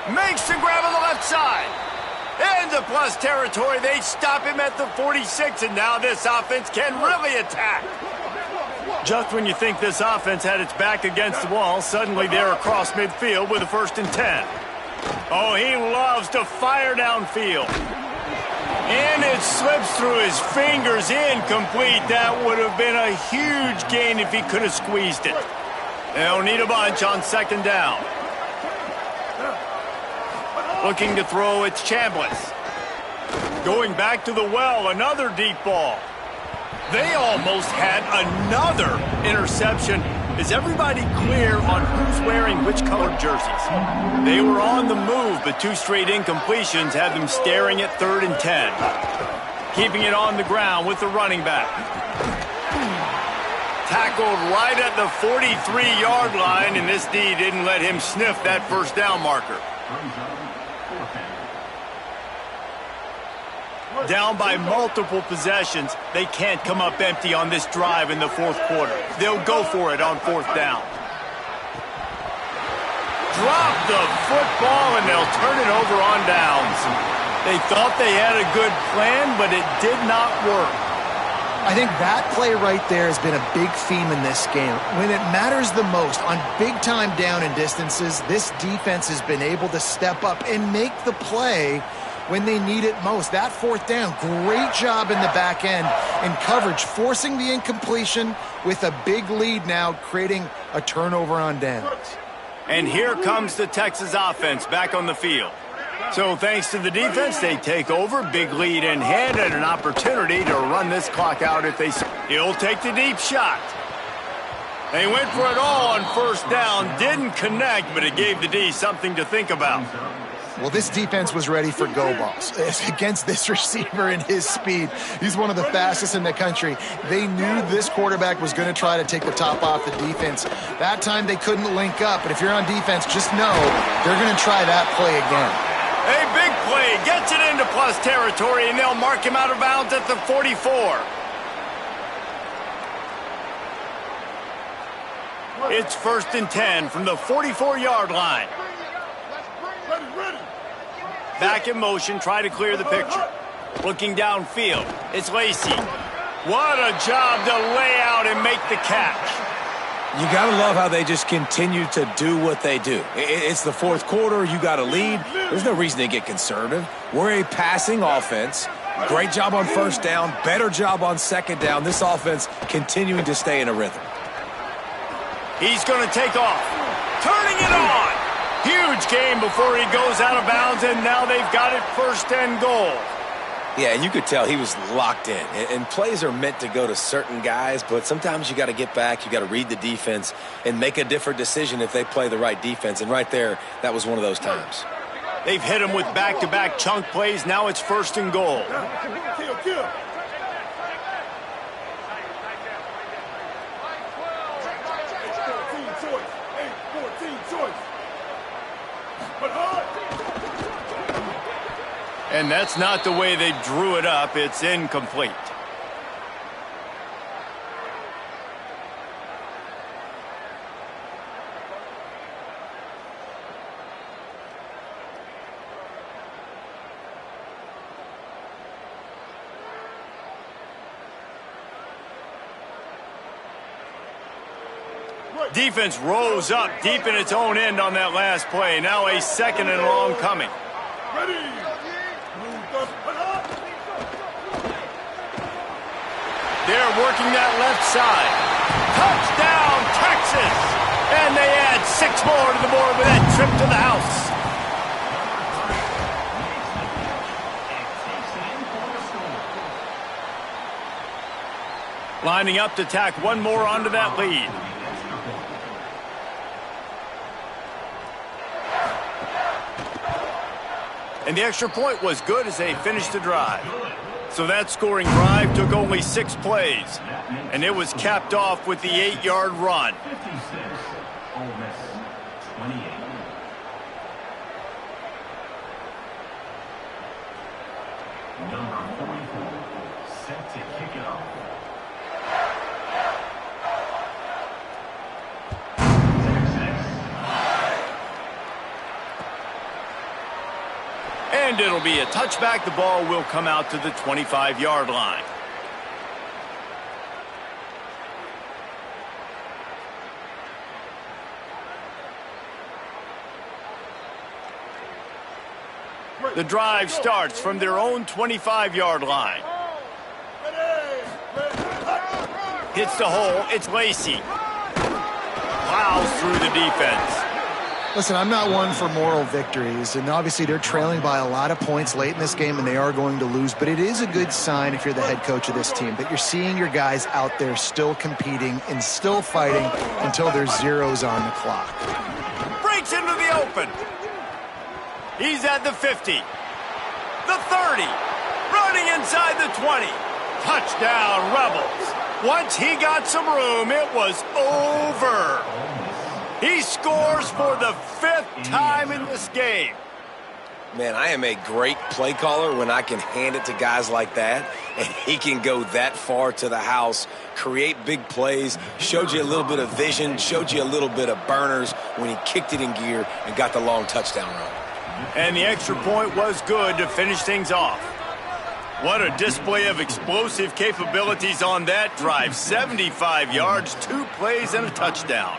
Makes the grab on the left side. Into plus territory, they stop him at the 46, and now this offense can really attack. Just when you think this offense had its back against the wall, suddenly they're across midfield with a 1st and 10. Oh, he loves to fire downfield. And it slips through his fingers, incomplete. That would have been a huge gain if he could have squeezed it. They'll need a bunch on 2nd down. Looking to throw, it's Chambliss. Going back to the well, another deep ball. They almost had another interception. Is everybody clear on who's wearing which colored jerseys? They were on the move, but 2 straight incompletions had them staring at 3rd and 10. Keeping it on the ground with the running back. Tackled right at the 43-yard line, and this D didn't let him sniff that first down marker. Down by multiple possessions, they can't come up empty on this drive in the 4th quarter. They'll go for it on 4th down. Drop the football, and they'll turn it over on downs. They thought they had a good plan, but it did not work. I think that play right there has been a big theme in this game. When it matters the most, on big-time down and distances, this defense has been able to step up and make the play when they need it most. That 4th down, great job in the back end in coverage, forcing the incompletion with a big lead now, creating a turnover on downs. And here comes the Texas offense back on the field. So thanks to the defense, they take over, big lead in hand, and an opportunity to run this clock out if they... He'll take the deep shot. They went for it all on 1st down, didn't connect, but it gave the D something to think about. Well, this defense was ready for go balls against this receiver and his speed. He's one of the fastest in the country. They knew this quarterback was going to try to take the top off the defense. That time they couldn't link up, but if you're on defense, just know they're going to try that play again. A big play, gets it into plus territory, and they'll mark him out of bounds at the 44. It's 1st and 10 from the 44-yard line. Back in motion, try to clear the picture. Looking downfield, it's Lacey. What a job to lay out and make the catch. You got to love how they just continue to do what they do. It's the 4th quarter. You got a lead. There's no reason to get conservative. We're a passing offense. Great job on 1st down. Better job on 2nd down. This offense continuing to stay in a rhythm. He's going to take off. Turning it on. Huge game before he goes out of bounds, and now they've got it 1st and goal. Yeah, you could tell he was locked in. And plays are meant to go to certain guys, but sometimes you got to get back, you got to read the defense, and make a different decision if they play the right defense. And right there, that was one of those times. They've hit him with back-to-back chunk plays. Now it's 1st and goal. Kill. 14 choice. But hard. And that's not the way they drew it up. It's incomplete. Defense rose up deep in its own end on that last play. Now a 2nd and long coming. Ready. They're working that left side. Touchdown, Texas! And they add 6 more to the board with that trip to the house. Lining up to tack one more onto that lead. And the extra point was good as they finished the drive. So that scoring drive took only 6 plays. And it was capped off with the 8-yard run. 56, Ole Miss, 28. Number 44, set to kick it off. And it'll be a touchback. The ball will come out to the 25-yard line. The drive starts from their own 25-yard line. Hits the hole. It's Lacey. Plows through the defense. Listen, I'm not one for moral victories, and obviously they're trailing by a lot of points late in this game, and they are going to lose, but it is a good sign if you're the head coach of this team that you're seeing your guys out there still competing and still fighting until there's zeros on the clock. Breaks into the open. He's at the 50, the 30, running inside the 20. Touchdown, Rebels. Once he got some room, it was over. He scores for the 5th time in this game. Man, I am a great play caller when I can hand it to guys like that, and he can go that far to the house, create big plays, showed you a little bit of vision, showed you a little bit of burners when he kicked it in gear and got the long touchdown run. And the extra point was good to finish things off. What a display of explosive capabilities on that drive. 75 yards, 2 plays, and a touchdown.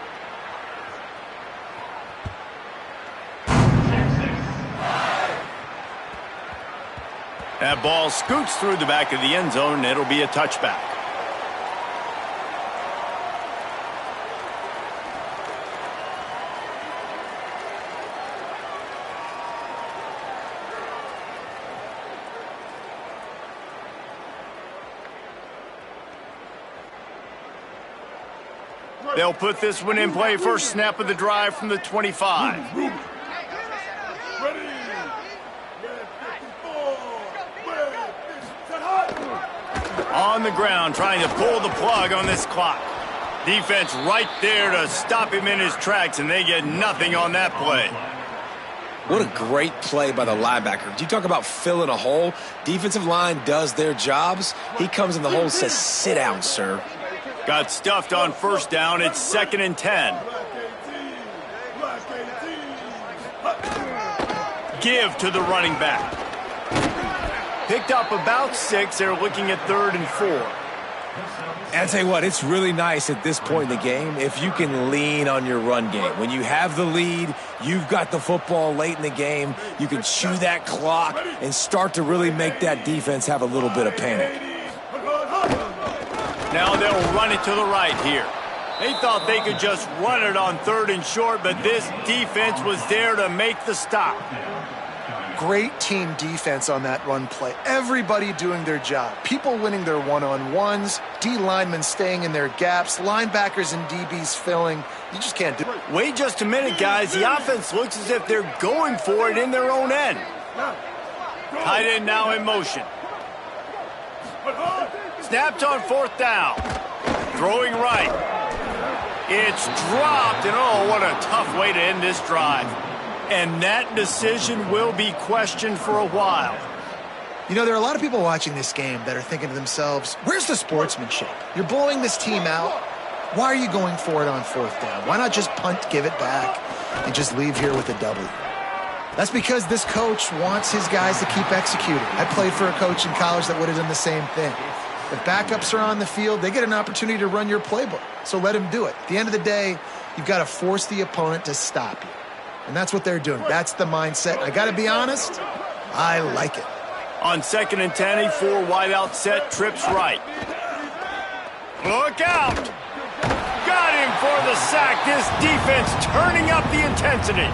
That ball scoots through the back of the end zone, and it'll be a touchback. They'll put this one in play. First snap of the drive from the 25. Ready. On the ground, trying to pull the plug on this clock. Defense right there to stop him in his tracks, and they get nothing on that play. What a great play by the linebacker. You talk about filling a hole. Defensive line does their jobs. He comes in the hole and says, sit down, sir. Got stuffed on first down. It's 2nd and 10. Give to the running back. Picked up about 6. They're looking at 3rd and 4. And I tell you what, it's really nice at this point in the game if you can lean on your run game. When you have the lead, you've got the football late in the game, you can chew that clock and start to really make that defense have a little bit of panic. Now they'll run it to the right here. They thought they could just run it on 3rd and short, but this defense was there to make the stop. Great team defense on that run play. Everybody doing their job. People winning their one-on-ones, D linemen staying in their gaps, linebackers and DBs filling. You just can't do it. Wait just a minute, guys. The offense looks as if they're going for it in their own end. Tight end now in motion. Snapped on 4th down. Throwing right. It's dropped, and oh, what a tough way to end this drive. And that decision will be questioned for a while. You know, there are a lot of people watching this game that are thinking to themselves, where's the sportsmanship? You're blowing this team out. Why are you going for it on 4th down? Why not just punt, give it back, and just leave here with a W? That's because this coach wants his guys to keep executing. I played for a coach in college that would have done the same thing. If backups are on the field, they get an opportunity to run your playbook. So let him do it. At the end of the day, you've got to force the opponent to stop you. And that's what they're doing. That's the mindset. I got to be honest, I like it. On 2nd and 10, a 4 wide out set, trips right. Look out! Got him for the sack. This defense turning up the intensity.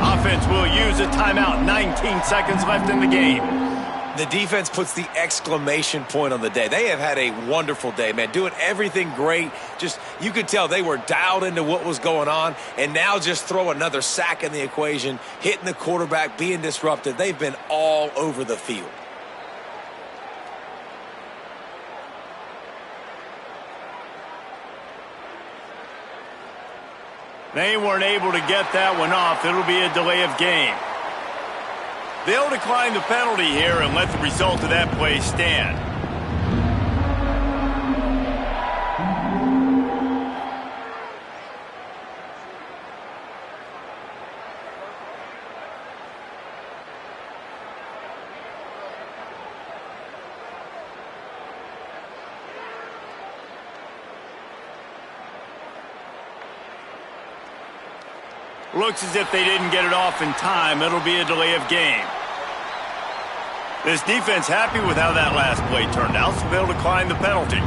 Offense will use a timeout. 19 seconds left in the game. The defense puts the exclamation point on the day. They have had a wonderful day, man. Doing everything great. Just, you could tell they were dialed into what was going on. And now just throw another sack in the equation, hitting the quarterback, being disruptive. They've been all over the field. They weren't able to get that one off. It'll be a delay of game. They'll decline the penalty here and let the result of that play stand. Looks as if they didn't get it off in time. It'll be a delay of game. This defense happy with how that last play turned out, so they'll decline the penalty.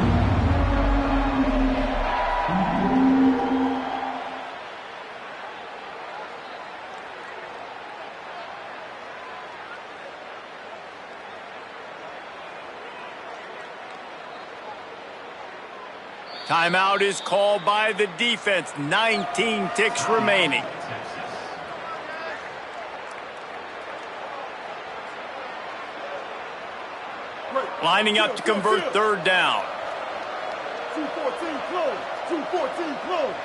Timeout is called by the defense. 19 ticks remaining. Lining up to convert 3rd down. 214 close. 214 close.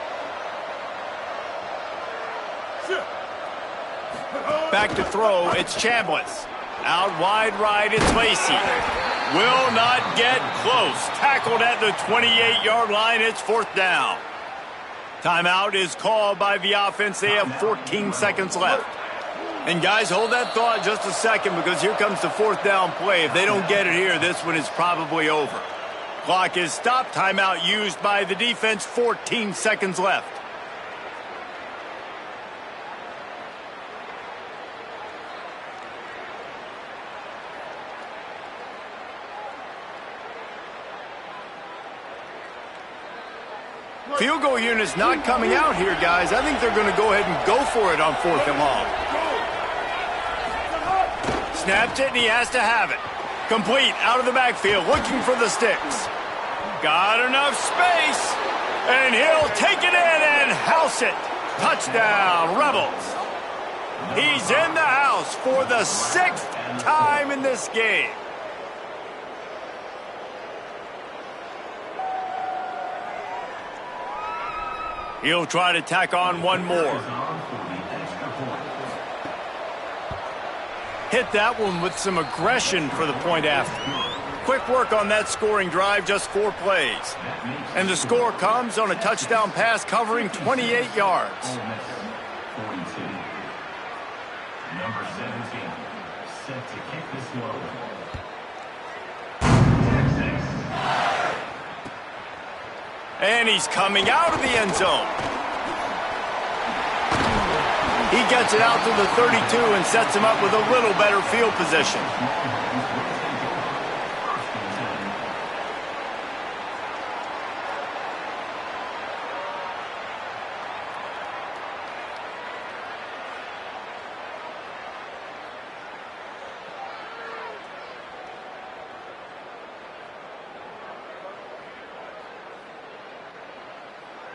Back to throw, it's Chambliss. Out wide right, it's Lacey. Will not get close. Tackled at the 28-yard line, it's 4th down. Timeout is called by the offense. They have 14 seconds left. And guys, hold that thought just a second, because here comes the 4th down play. If they don't get it here, this one is probably over. Clock is stopped. Timeout used by the defense. 14 seconds left. Field goal unit's not coming out here, guys. I think they're going to go ahead and go for it on 4th and long. Snaps it, and he has to have it. Complete, out of the backfield, looking for the sticks. Got enough space, and he'll take it in and house it. Touchdown, Rebels. He's in the house for the 6th time in this game. He'll try to tack on one more. Hit that one with some aggression for the point after. Quick work on that scoring drive, just 4 plays. And the score comes on a touchdown pass covering 28 yards. 42. Number 17, set to kick this one. And he's coming out of the end zone. He gets it out to the 32 and sets him up with a little better field position.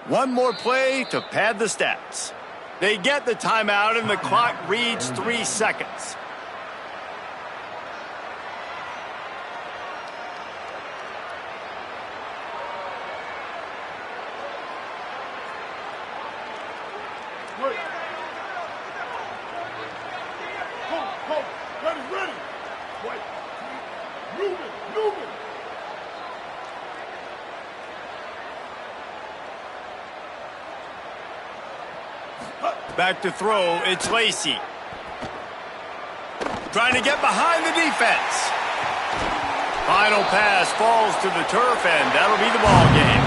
One more play to pad the stats. They get the timeout, and the clock reads 3 seconds. Ready. Wait. Move it. Back to throw, it's Lacey. Trying to get behind the defense. Final pass falls to the turf, and that'll be the ball game.